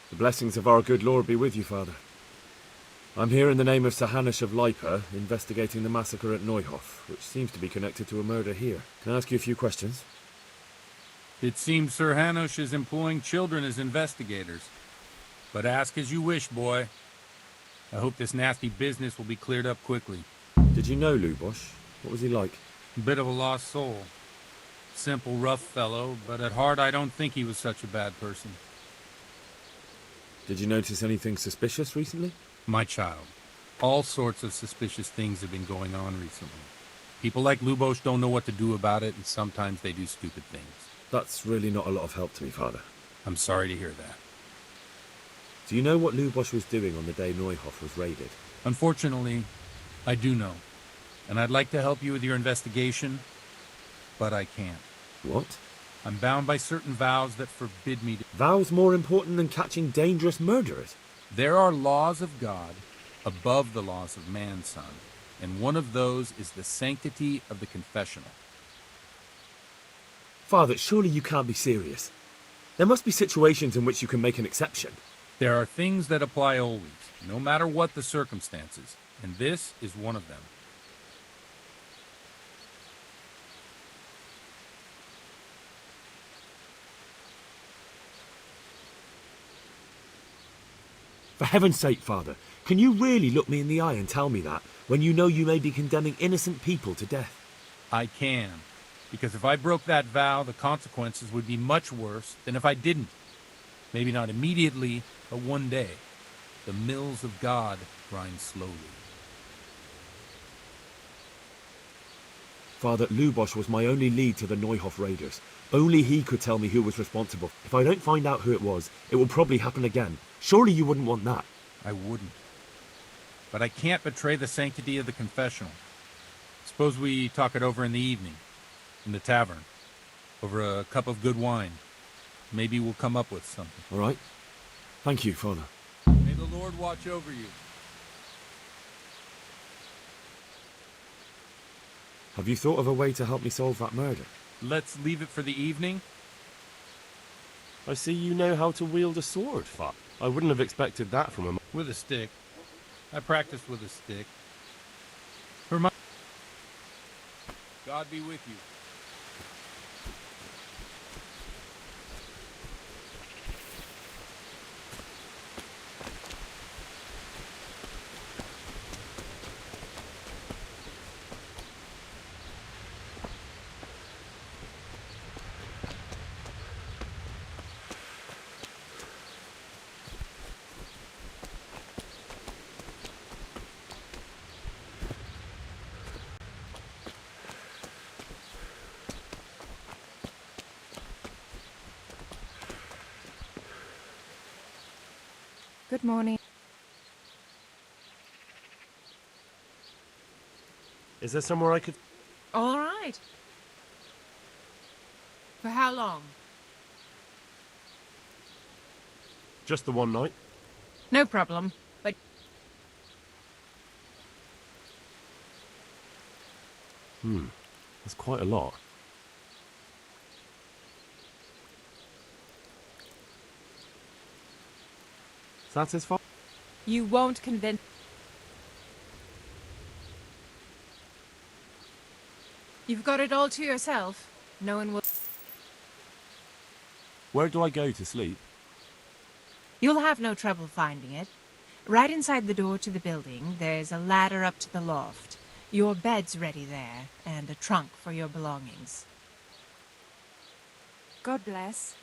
The blessings of our good Lord be with you, Father. I'm here in the name of Sir Hanish of Lipa, investigating the massacre at Neuhof, which seems to be connected to a murder here. Can I ask you a few questions? It seems Sir Hanish is employing children as investigators. But ask as you wish, boy. I hope this nasty business will be cleared up quickly. Did you know Lubosh? What was he like? A bit of a lost soul. Simple, rough fellow, but at heart I don't think he was such a bad person. Did you notice anything suspicious recently? My child, all sorts of suspicious things have been going on recently. People like Lubosh don't know what to do about it, and sometimes they do stupid things. That's really not a lot of help to me, Father. I'm sorry to hear that. Do you know what Lubosh was doing on the day Neuhof was raided? Unfortunately, I do know. And I'd like to help you with your investigation, but I can't. What? I'm bound by certain vows that forbid me to... Vows more important than catching dangerous murderers? There are laws of God above the laws of man, son, and one of those is the sanctity of the confessional. Father, surely you can't be serious. There must be situations in which you can make an exception. There are things that apply always, no matter what the circumstances, and this is one of them. For heaven's sake, Father, can you really look me in the eye and tell me that, when you know you may be condemning innocent people to death? I can, because if I broke that vow, the consequences would be much worse than if I didn't. Maybe not immediately, but one day. The mills of God grind slowly. Father, Lubosh was my only lead to the Neuhof raiders. Only he could tell me who was responsible. If I don't find out who it was, it will probably happen again. Surely you wouldn't want that. I wouldn't. But I can't betray the sanctity of the confessional. Suppose we talk it over in the evening, in the tavern, over a cup of good wine. Maybe we'll come up with something. All right. Thank you, Father. May the Lord watch over you. Have you thought of a way to help me solve that murder? Let's leave it for the evening. I see you know how to wield a sword, Father. I wouldn't have expected that from him. With a stick. I practiced with a stick. God be with you. Good morning. Is there somewhere I could... All right. For how long? Just the one night? No problem. But That's quite a lot. Satisfied? you won't convince... You've got it all to yourself. No one will... Where do I go to sleep? You'll have no trouble finding it. Right inside the door to the building, there's a ladder up to the loft. Your bed's ready there, and a trunk for your belongings. God bless.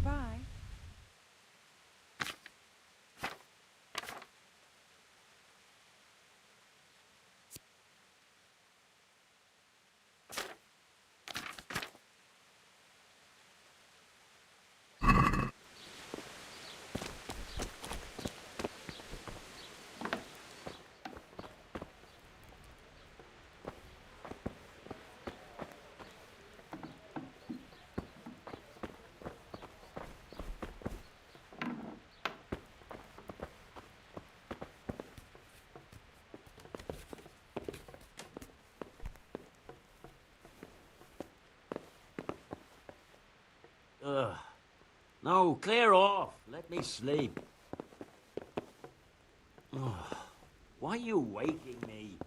Goodbye. Ugh. No, clear off. Let me sleep. Ugh. Why are you waking me?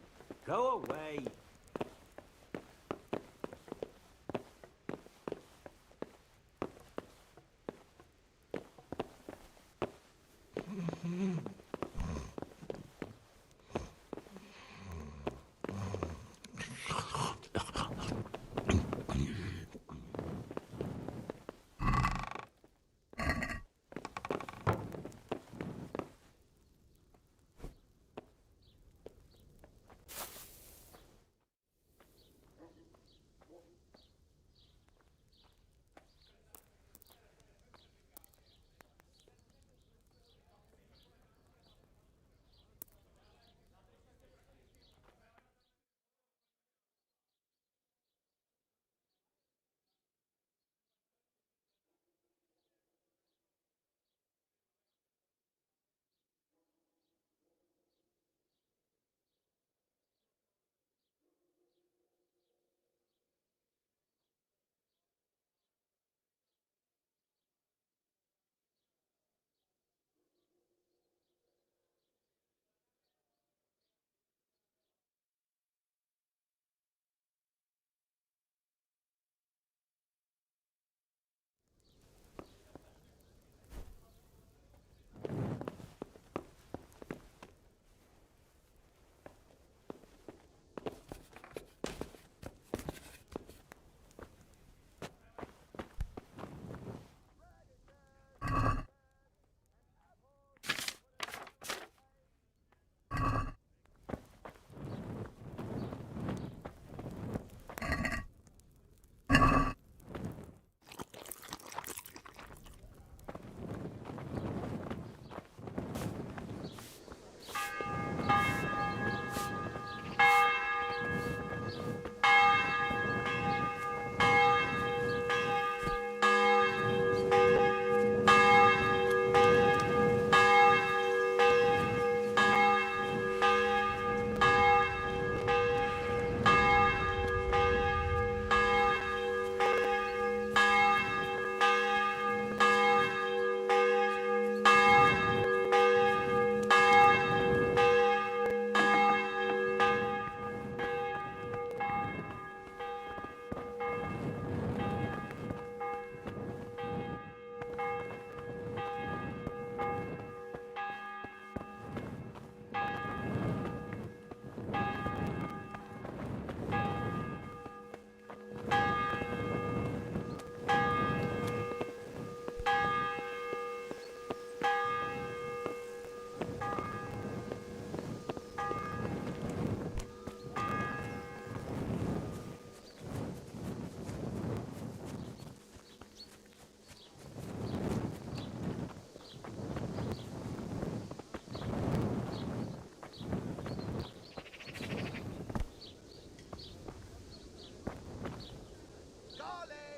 Go away.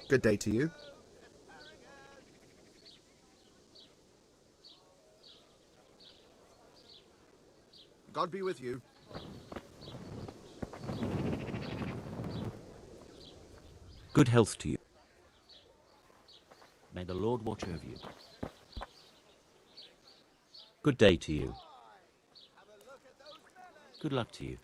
Good day to you. God be with you. Good health to you. May the Lord watch over you. Good day to you. Good luck to you.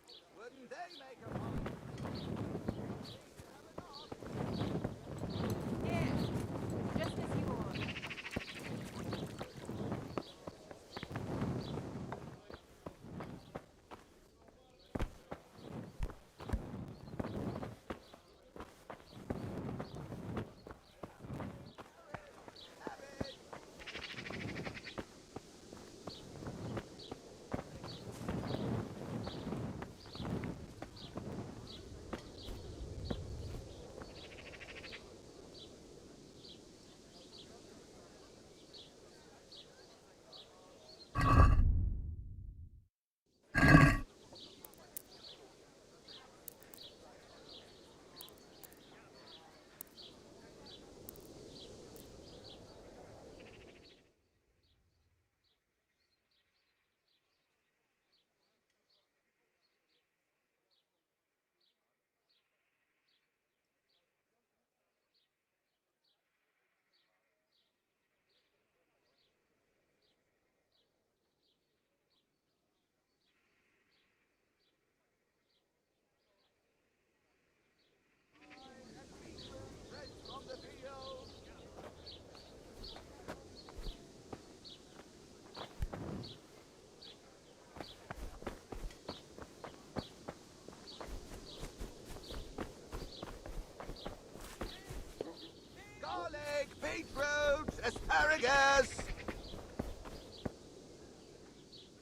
Garlic, beetroot, asparagus.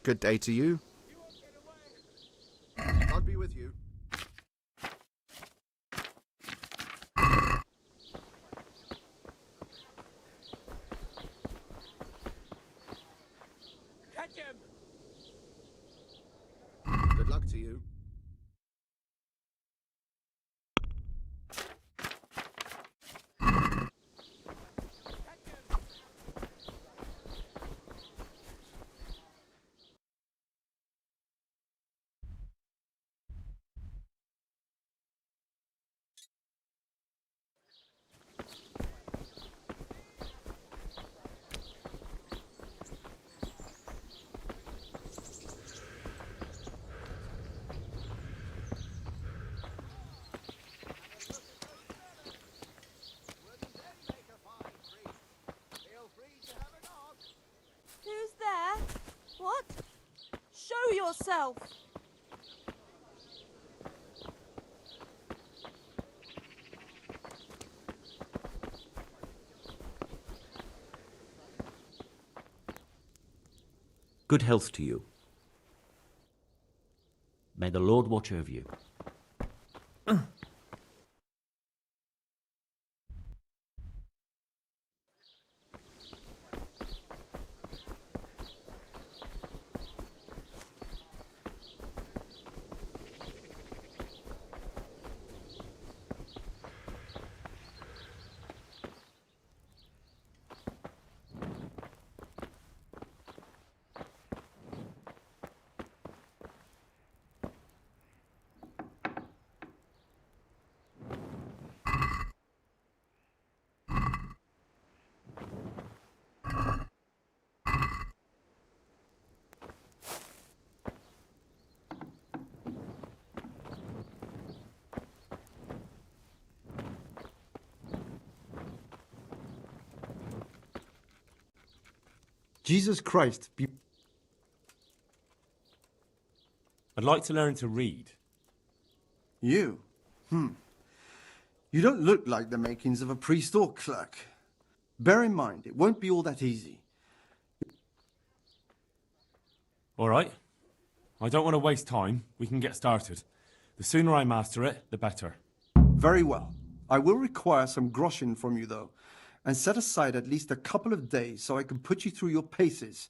Good day to you. God be with you. Catch him! Good luck to you. Who's there? What? Show yourself! Good health to you. May the Lord watch over you. Jesus Christ be... I'd like to learn to read. You? You don't look like the makings of a priest or clerk. Bear in mind, it won't be all that easy. All right. I don't want to waste time. We can get started. The sooner I master it, the better. Very well. I will require some groschen from you, though, and set aside at least a couple of days so I can put you through your paces.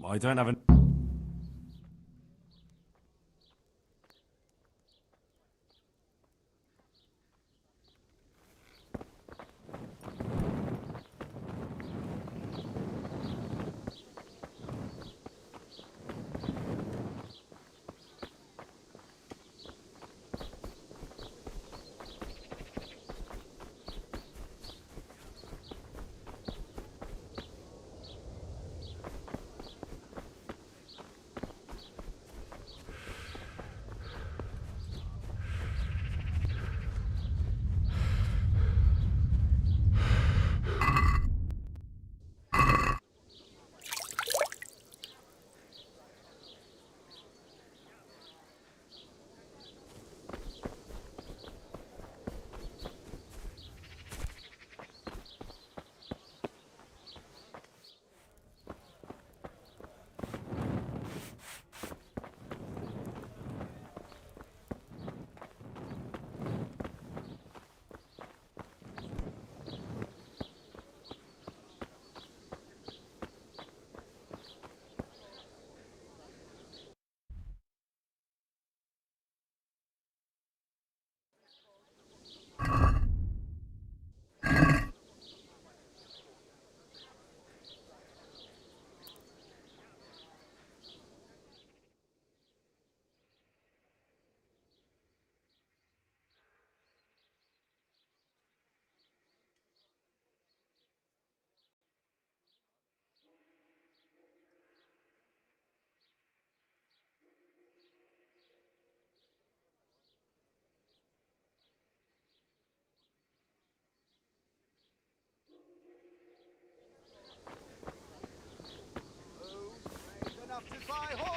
I don't have an...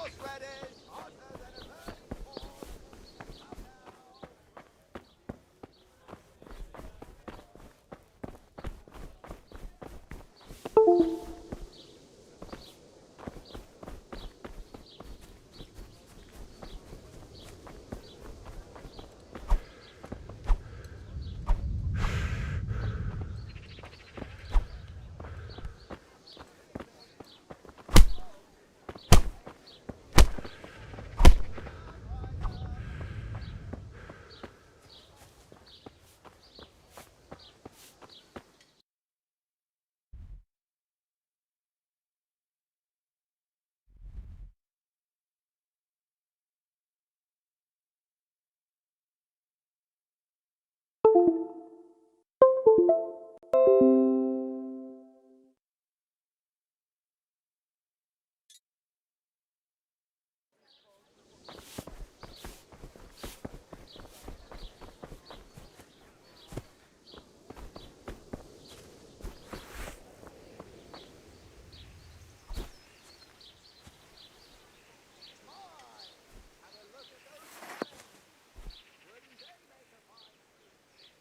Almost ready. Hotter than a burning coal. Come now.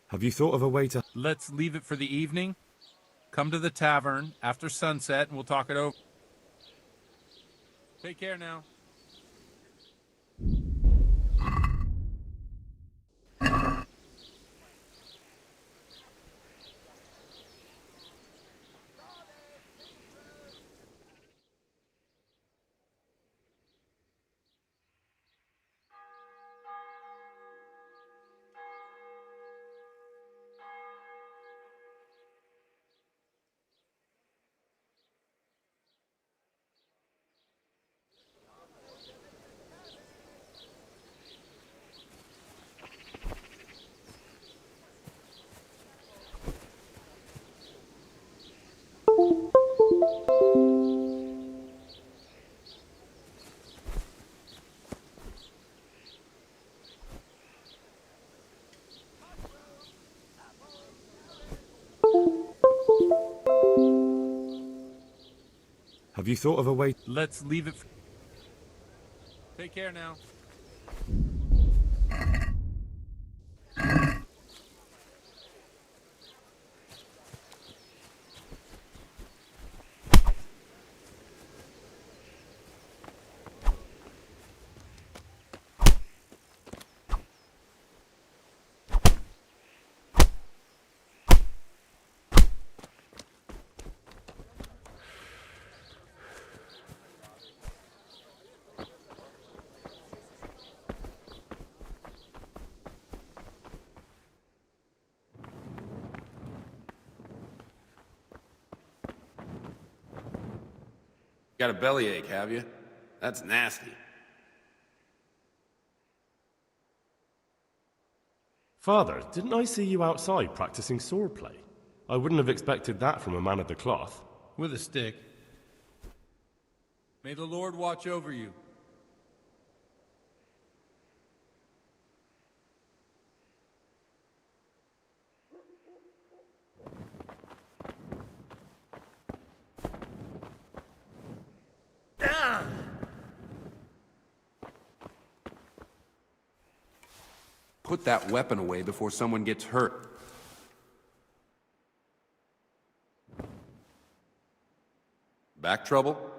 Have you thought of a way to... Let's leave it for the evening. Come to the tavern after sunset and we'll talk it over. Take care now. Have you thought of a way... Let's leave it. Take care now. Got a bellyache, have you? That's nasty. Father, didn't I see you outside practicing swordplay? I wouldn't have expected that from a man of the cloth. With a stick. May the Lord watch over you. Put that weapon away before someone gets hurt. Back trouble?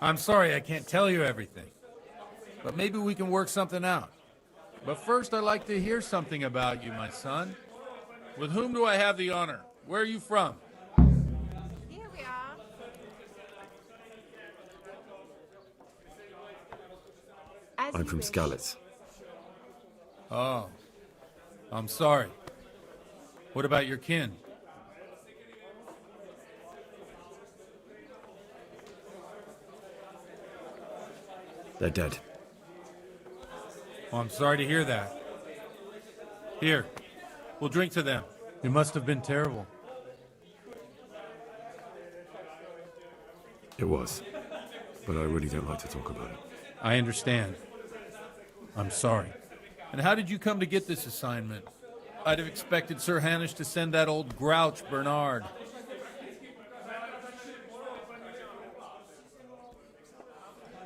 I'm sorry I can't tell you everything, but maybe we can work something out. But first, I'd like to hear something about you, my son. With whom do I have the honor? Where are you from? Here we are. I'm from Skalitz. Oh, I'm sorry. What about your kin? They're dead. Oh, I'm sorry to hear that. Here, we'll drink to them. It must have been terrible. It was. But I really don't like to talk about it. I understand. I'm sorry. And how did you come to get this assignment? I'd have expected Sir Hanish to send that old grouch, Bernard.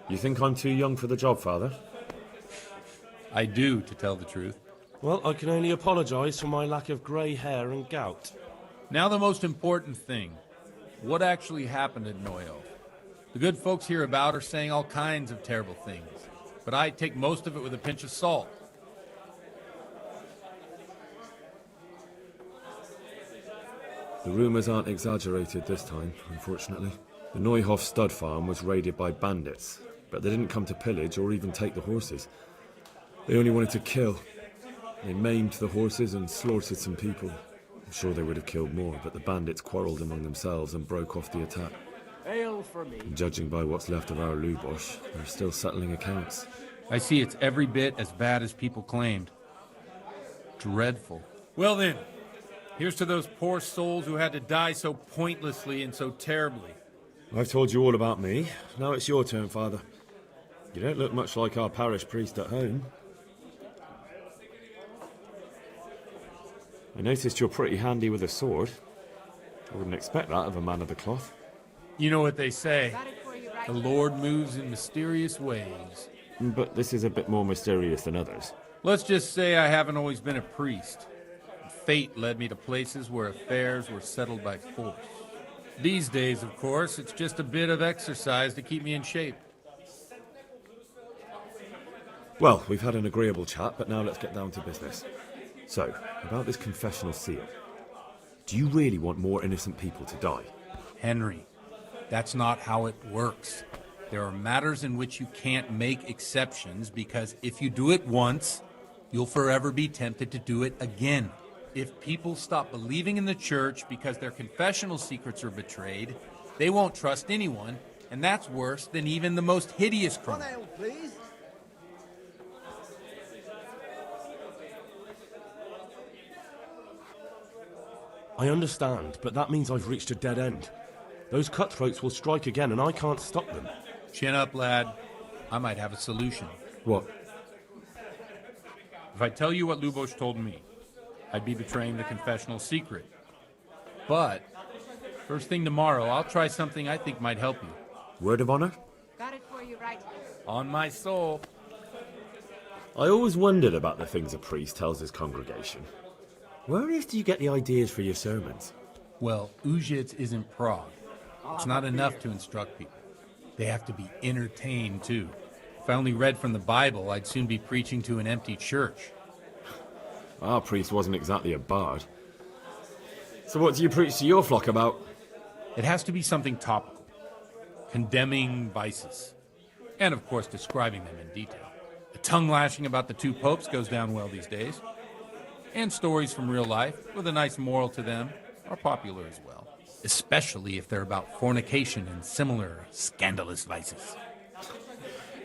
You think I'm too young for the job, Father? I do, to tell the truth. Well, I can only apologise for my lack of grey hair and gout. Now the most important thing. What actually happened at Noyo? The good folks hereabout are saying all kinds of terrible things, but I take most of it with a pinch of salt. The rumours aren't exaggerated this time, unfortunately. The Neuhoff stud farm was raided by bandits, but they didn't come to pillage or even take the horses. They only wanted to kill. They maimed the horses and slaughtered some people. I'm sure they would have killed more, but the bandits quarrelled among themselves and broke off the attack. Ale for me. And judging by what's left of our Lubosh, they're still settling accounts. I see it's every bit as bad as people claimed. Dreadful. Well then, here's to those poor souls who had to die so pointlessly and so terribly. I've told you all about me. Now it's your turn, Father. You don't look much like our parish priest at home. I noticed you're pretty handy with a sword. I wouldn't expect that of a man of the cloth. You know what they say. The Lord moves in mysterious ways. But this is a bit more mysterious than others. Let's just say I haven't always been a priest. Fate led me to places where affairs were settled by force. These days, of course, it's just a bit of exercise to keep me in shape. Well, we've had an agreeable chat, but now let's get down to business. So, about this confessional seal. Do you really want more innocent people to die? Henry, that's not how it works. There are matters in which you can't make exceptions because if you do it once, you'll forever be tempted to do it again. If people stop believing in the church because their confessional secrets are betrayed, they won't trust anyone, and that's worse than even the most hideous crime. One ale, please. I understand, but that means I've reached a dead end. Those cutthroats will strike again, and I can't stop them. Chin up, lad. I might have a solution. What? If I tell you what Lubosh told me, I'd be betraying the confessional secret. But, first thing tomorrow, I'll try something I think might help you. Word of honor? Got it for you right here. On my soul. I always wondered about the things a priest tells his congregation. Where on earth do you get the ideas for your sermons? Well, Ujits isn't Prague. It's not enough to instruct people. They have to be entertained, too. If I only read from the Bible, I'd soon be preaching to an empty church. Our priest wasn't exactly a bard. So what do you preach to your flock about? It has to be something topical. Condemning vices. And, of course, describing them in detail. The tongue-lashing about the two popes goes down well these days. And stories from real life, with a nice moral to them, are popular as well. Especially if they're about fornication and similar scandalous vices.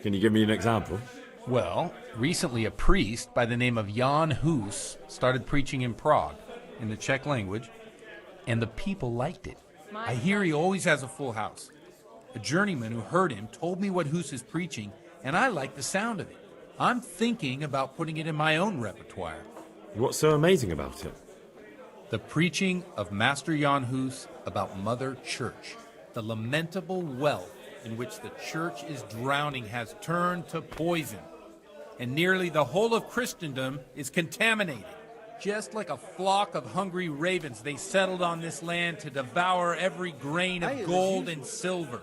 Can you give me an example? Well, recently a priest by the name of Jan Hus started preaching in Prague, in the Czech language, and the people liked it. I hear he always has a full house. A journeyman who heard him told me what Hus is preaching, and I like the sound of it. I'm thinking about putting it in my own repertoire. What's so amazing about it? The preaching of Master Jan Hus about Mother Church. The lamentable wealth in which the church is drowning has turned to poison. And nearly the whole of Christendom is contaminated. Just like a flock of hungry ravens, they settled on this land to devour every grain of gold and silver.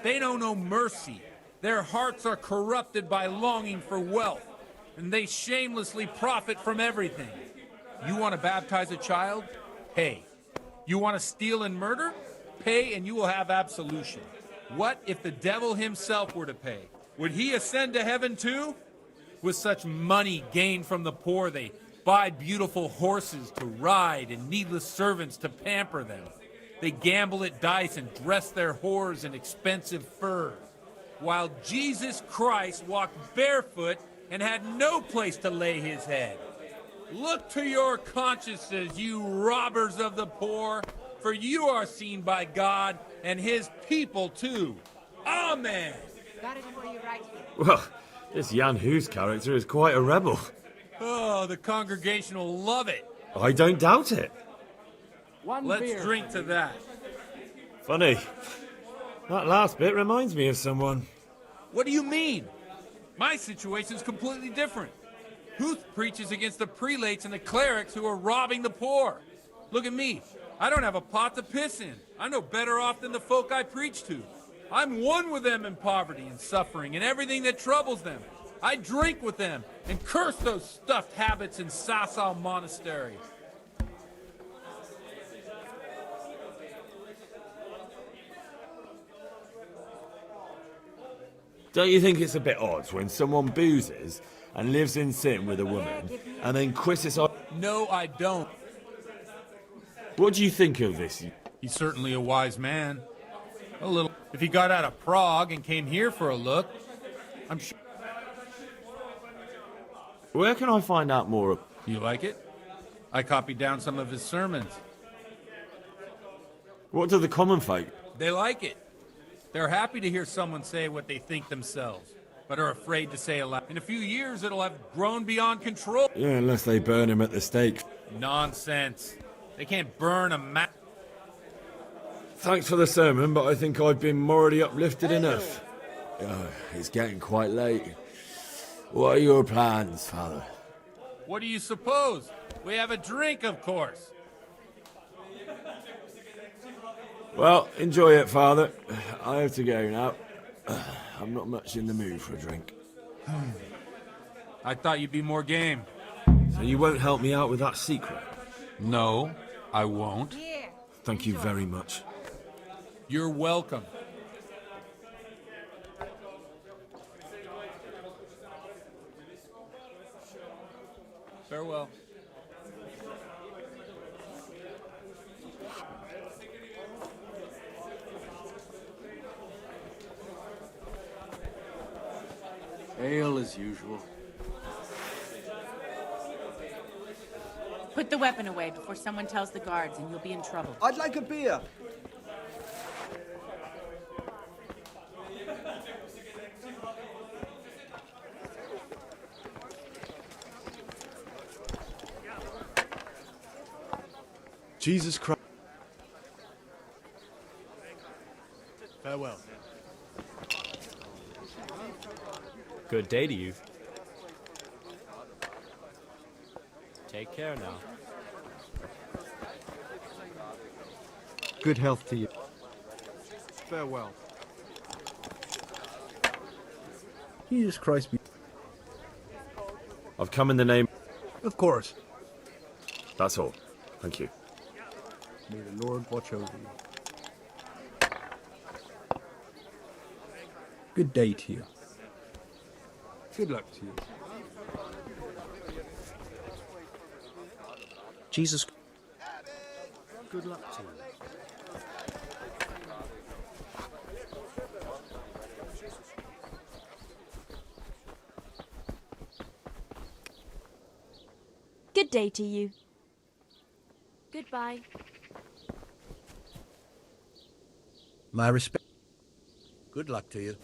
They know no mercy. Their hearts are corrupted by longing for wealth, and they shamelessly profit from everything. You want to baptize a child? Pay. You want to steal and murder? Pay and you will have absolution. What if the devil himself were to pay? Would he ascend to heaven too? With such money gained from the poor, they buy beautiful horses to ride and needless servants to pamper them. They gamble at dice and dress their whores in expensive furs, while Jesus Christ walked barefoot and had no place to lay his head. Look to your consciences, you robbers of the poor, for you are seen by God and his people too. Amen. Got it for you right here. Well, this Jan Hughes character is quite a rebel. Oh, the congregation will love it. I don't doubt it. Let's drink to that. Funny. That last bit reminds me of someone. What do you mean? My situation's completely different. Huth preaches against the prelates and the clerics who are robbing the poor. Look at me. I don't have a pot to piss in. I'm no better off than the folk I preach to. I'm one with them in poverty and suffering and everything that troubles them. I drink with them and curse those stuffed habits in Sasau Monastery. Don't you think it's a bit odd when someone boozes and lives in sin with a woman and then quits his... No, I don't. What do you think of this? He's certainly a wise man. A little. If he got out of Prague and came here for a look, I'm sure. Where can I find out more? You like it? I copied down some of his sermons. What do the common folk? They like it. They're happy to hear someone say what they think themselves, but are afraid to say aloud. In a few years, it'll have grown beyond control. Yeah, unless they burn him at the stake. Nonsense. They can't burn a man. Thanks for the sermon, but I think I've been morally uplifted enough. It's getting quite late. What are your plans, Father? What do you suppose? We have a drink, of course. Well, enjoy it, Father. I have to go now. I'm not much in the mood for a drink. I thought you'd be more game. So you won't help me out with that secret? No, I won't. Thank you very much. You're welcome. Farewell. Ale as usual. Put the weapon away before someone tells the guards and you'll be in trouble. I'd like a beer. Jesus Christ. Farewell. Good day to you. Take care now. Good health to you. Farewell. Jesus Christ be... I've come in the name... Of course. That's all. Thank you. May the Lord watch over you. Good day to you. Good luck to you. Jesus. Good luck to you. Good day to you. Goodbye. My respect. Good luck to you.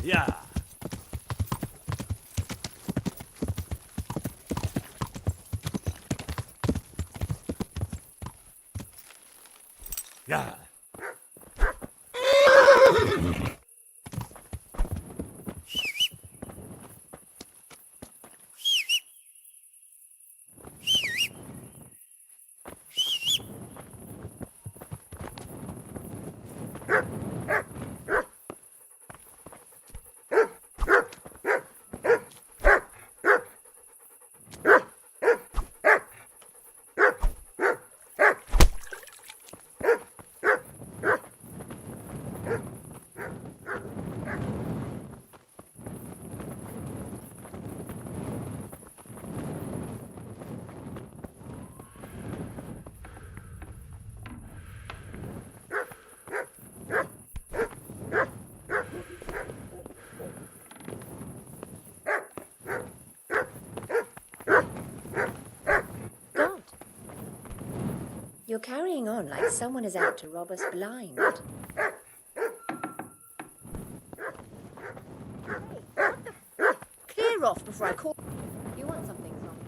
Yeah. Yeah. God. You're carrying on like someone is out to rob us blind. Clear off before I call. You want something from me?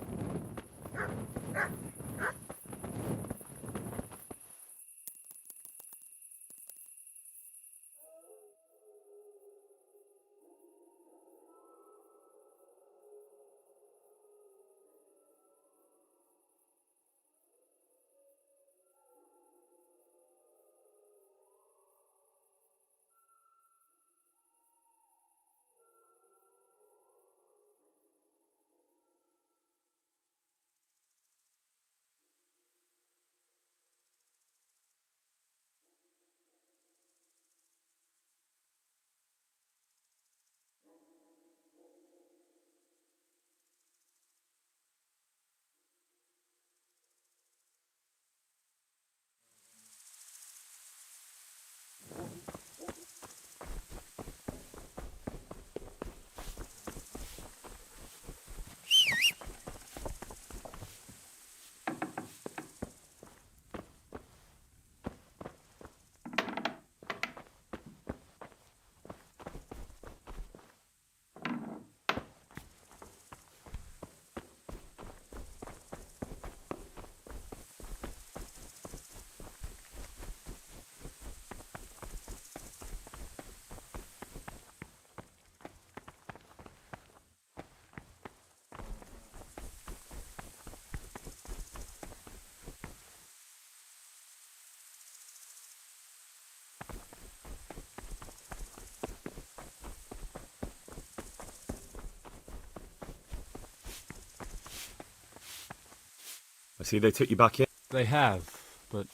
I see they took you back in. They have, but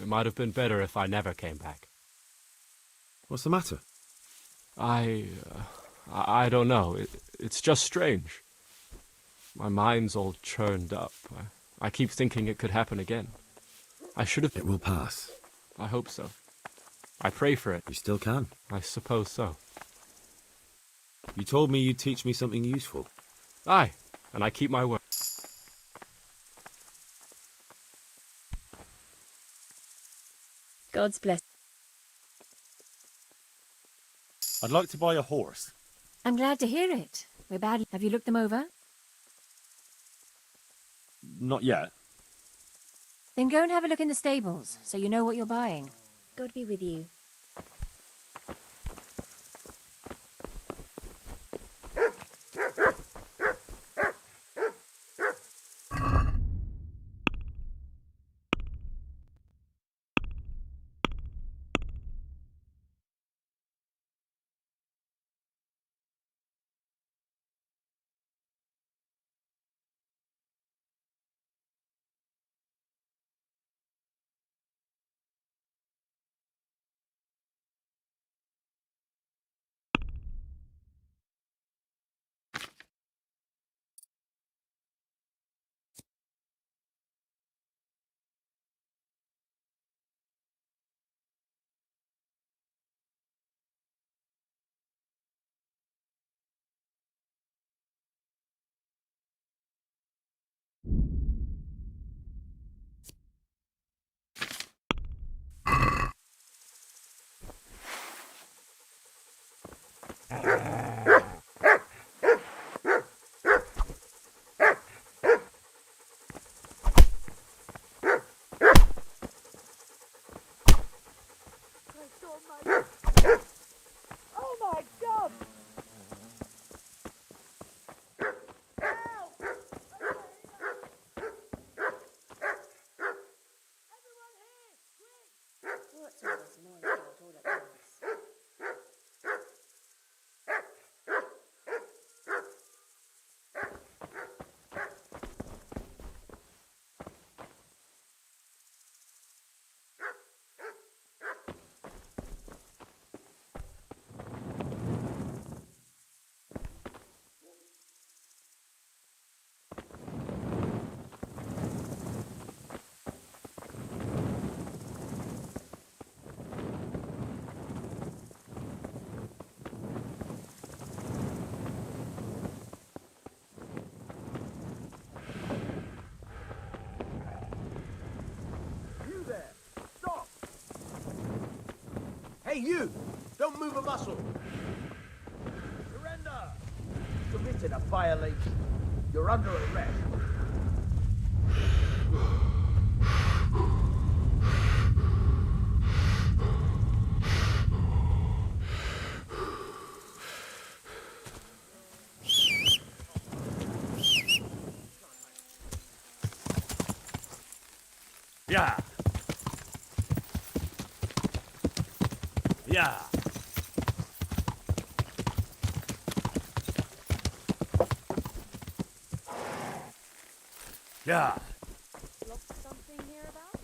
it might have been better if I never came back. What's the matter? I don't know. It's just strange. My mind's all churned up. I keep thinking it could happen again. I should have... It will pass. I hope so. I pray for it. You still can. I suppose so. You told me you'd teach me something useful. Aye, and I keep my word. God's bless. I'd like to buy a horse. I'm glad to hear it. We're bad. Have you looked them over? Not yet. Then go and have a look in the stables, so you know what you're buying. God be with you. You there! Stop! Hey, you! Don't move a muscle! Surrender! Committed a violation. You're under arrest. Yeah. Yeah. Yeah. Something here about?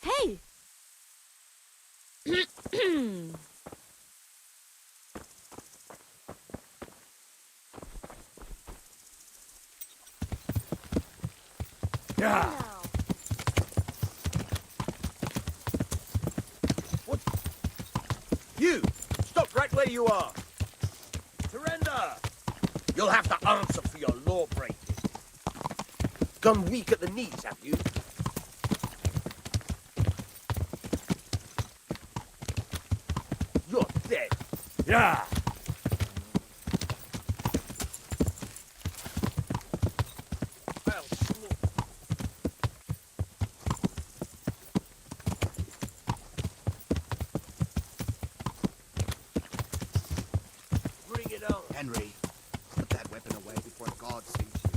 Hey! Yeah. What? You! Stop right where you are! Surrender! You'll have to answer for your law breaking. Gone weak at the knees, have you? You're dead. Yeah. I'll slaughter. Bring it on. Henry, put that weapon away before God sees you.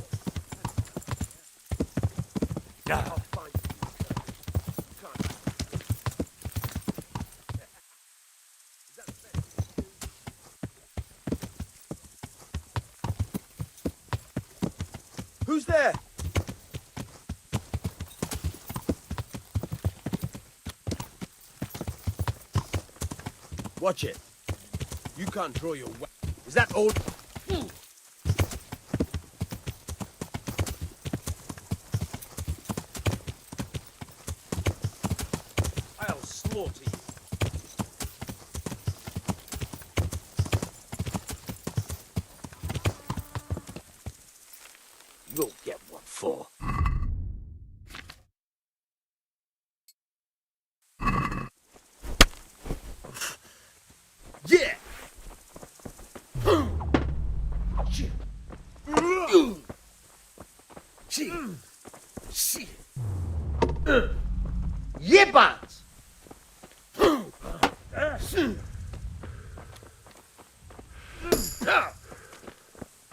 Yeah. I'll find you. Can't. Is that fair? Who's there? Watch it. You can't draw your weapon. Is that all? I'll slaughter you. You'll get what for. Yeah! Yebbans!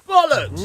Bollocks!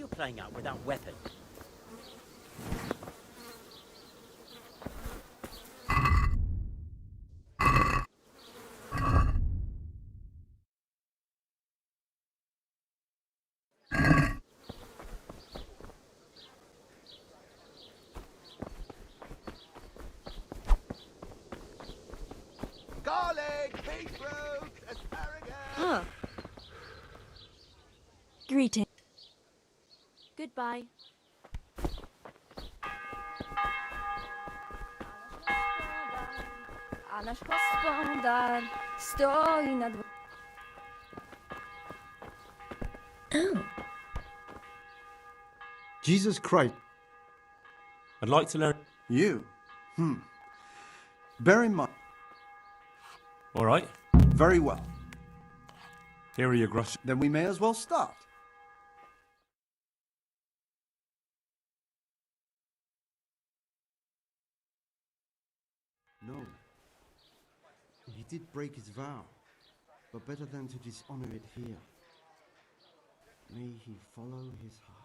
you playing out with that weapon? Garlic, beetroot, asparagus. Oh. Greeting. Goodbye. Oh. Jesus Christ. I'd like to learn. You? Bear in mind. All right. Very well. Here are your grosh. Then we may as well start. No. He did break his vow, but better than to dishonor it here. May he follow his heart.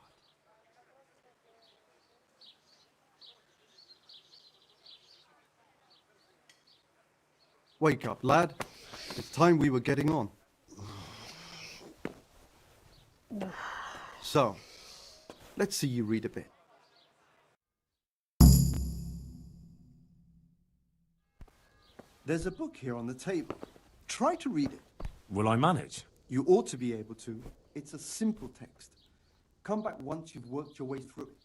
Wake up, lad. It's time we were getting on. So, let's see you read a bit. There's a book here on the table. Try to read it. Will I manage? You ought to be able to. It's a simple text. Come back once you've worked your way through it.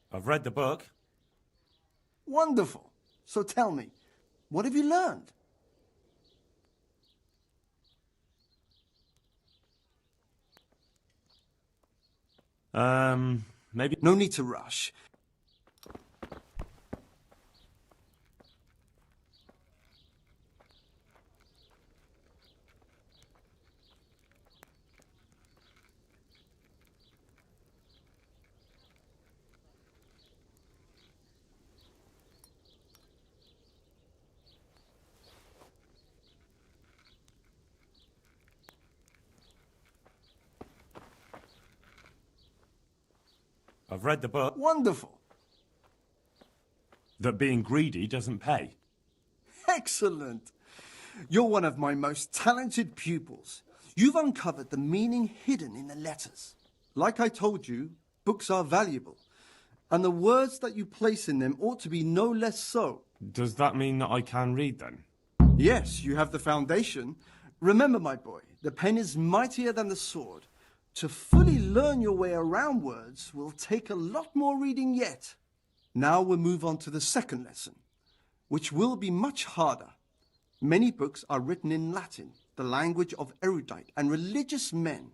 I've read the book. Wonderful. So tell me, what have you learned? Maybe. No need to rush. I've read the book. Wonderful. That being greedy doesn't pay. Excellent. You're one of my most talented pupils. You've uncovered the meaning hidden in the letters. Like I told you, books are valuable, and the words that you place in them ought to be no less so. Does that mean that I can read then? Yes, you have the foundation. Remember, my boy, the pen is mightier than the sword. To fully learn your way around words will take a lot more reading yet. Now we'll move on to the second lesson, which will be much harder. Many books are written in Latin, the language of erudite and religious men.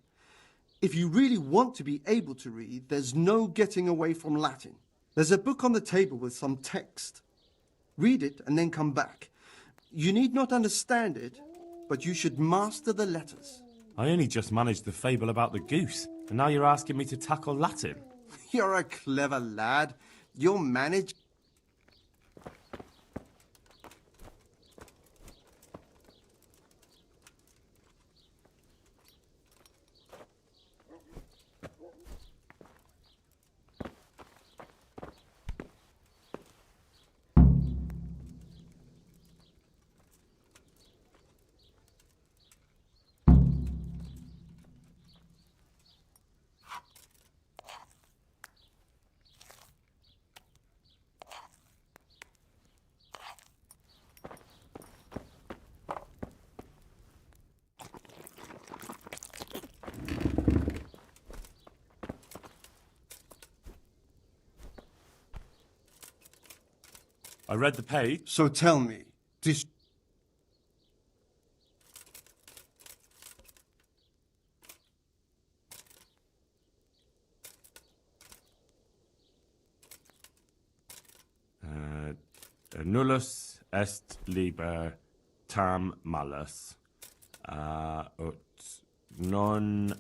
If you really want to be able to read, there's no getting away from Latin. There's a book on the table with some text. Read it and then come back. You need not understand it, but you should master the letters. I only just managed the fable about the goose, and now you're asking me to tackle Latin. You're a clever lad. You'll manage. I read the page. So tell me, this... Nullus est liber tam malus, ut non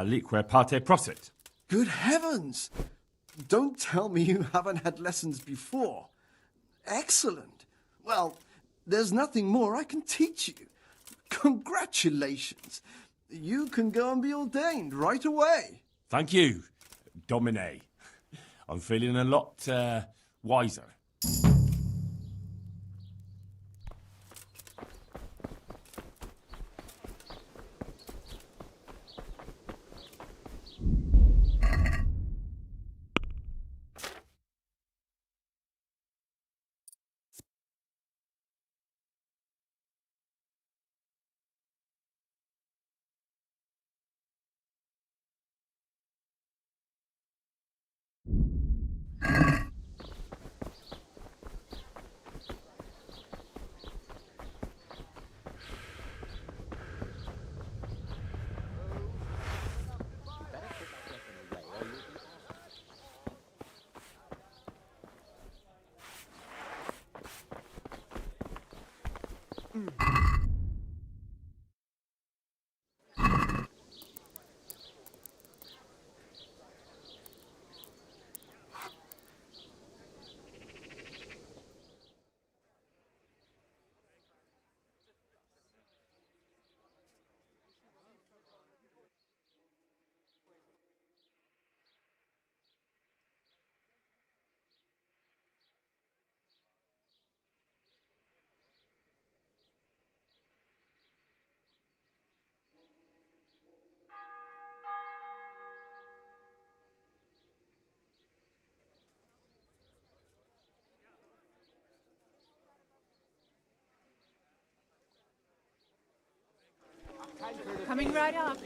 lique parte prosit. Good heavens! Don't tell me you haven't had lessons before. Excellent. Well, there's nothing more I can teach you. Congratulations. You can go and be ordained right away. Thank you, Domine. I'm feeling a lot wiser. Coming right up.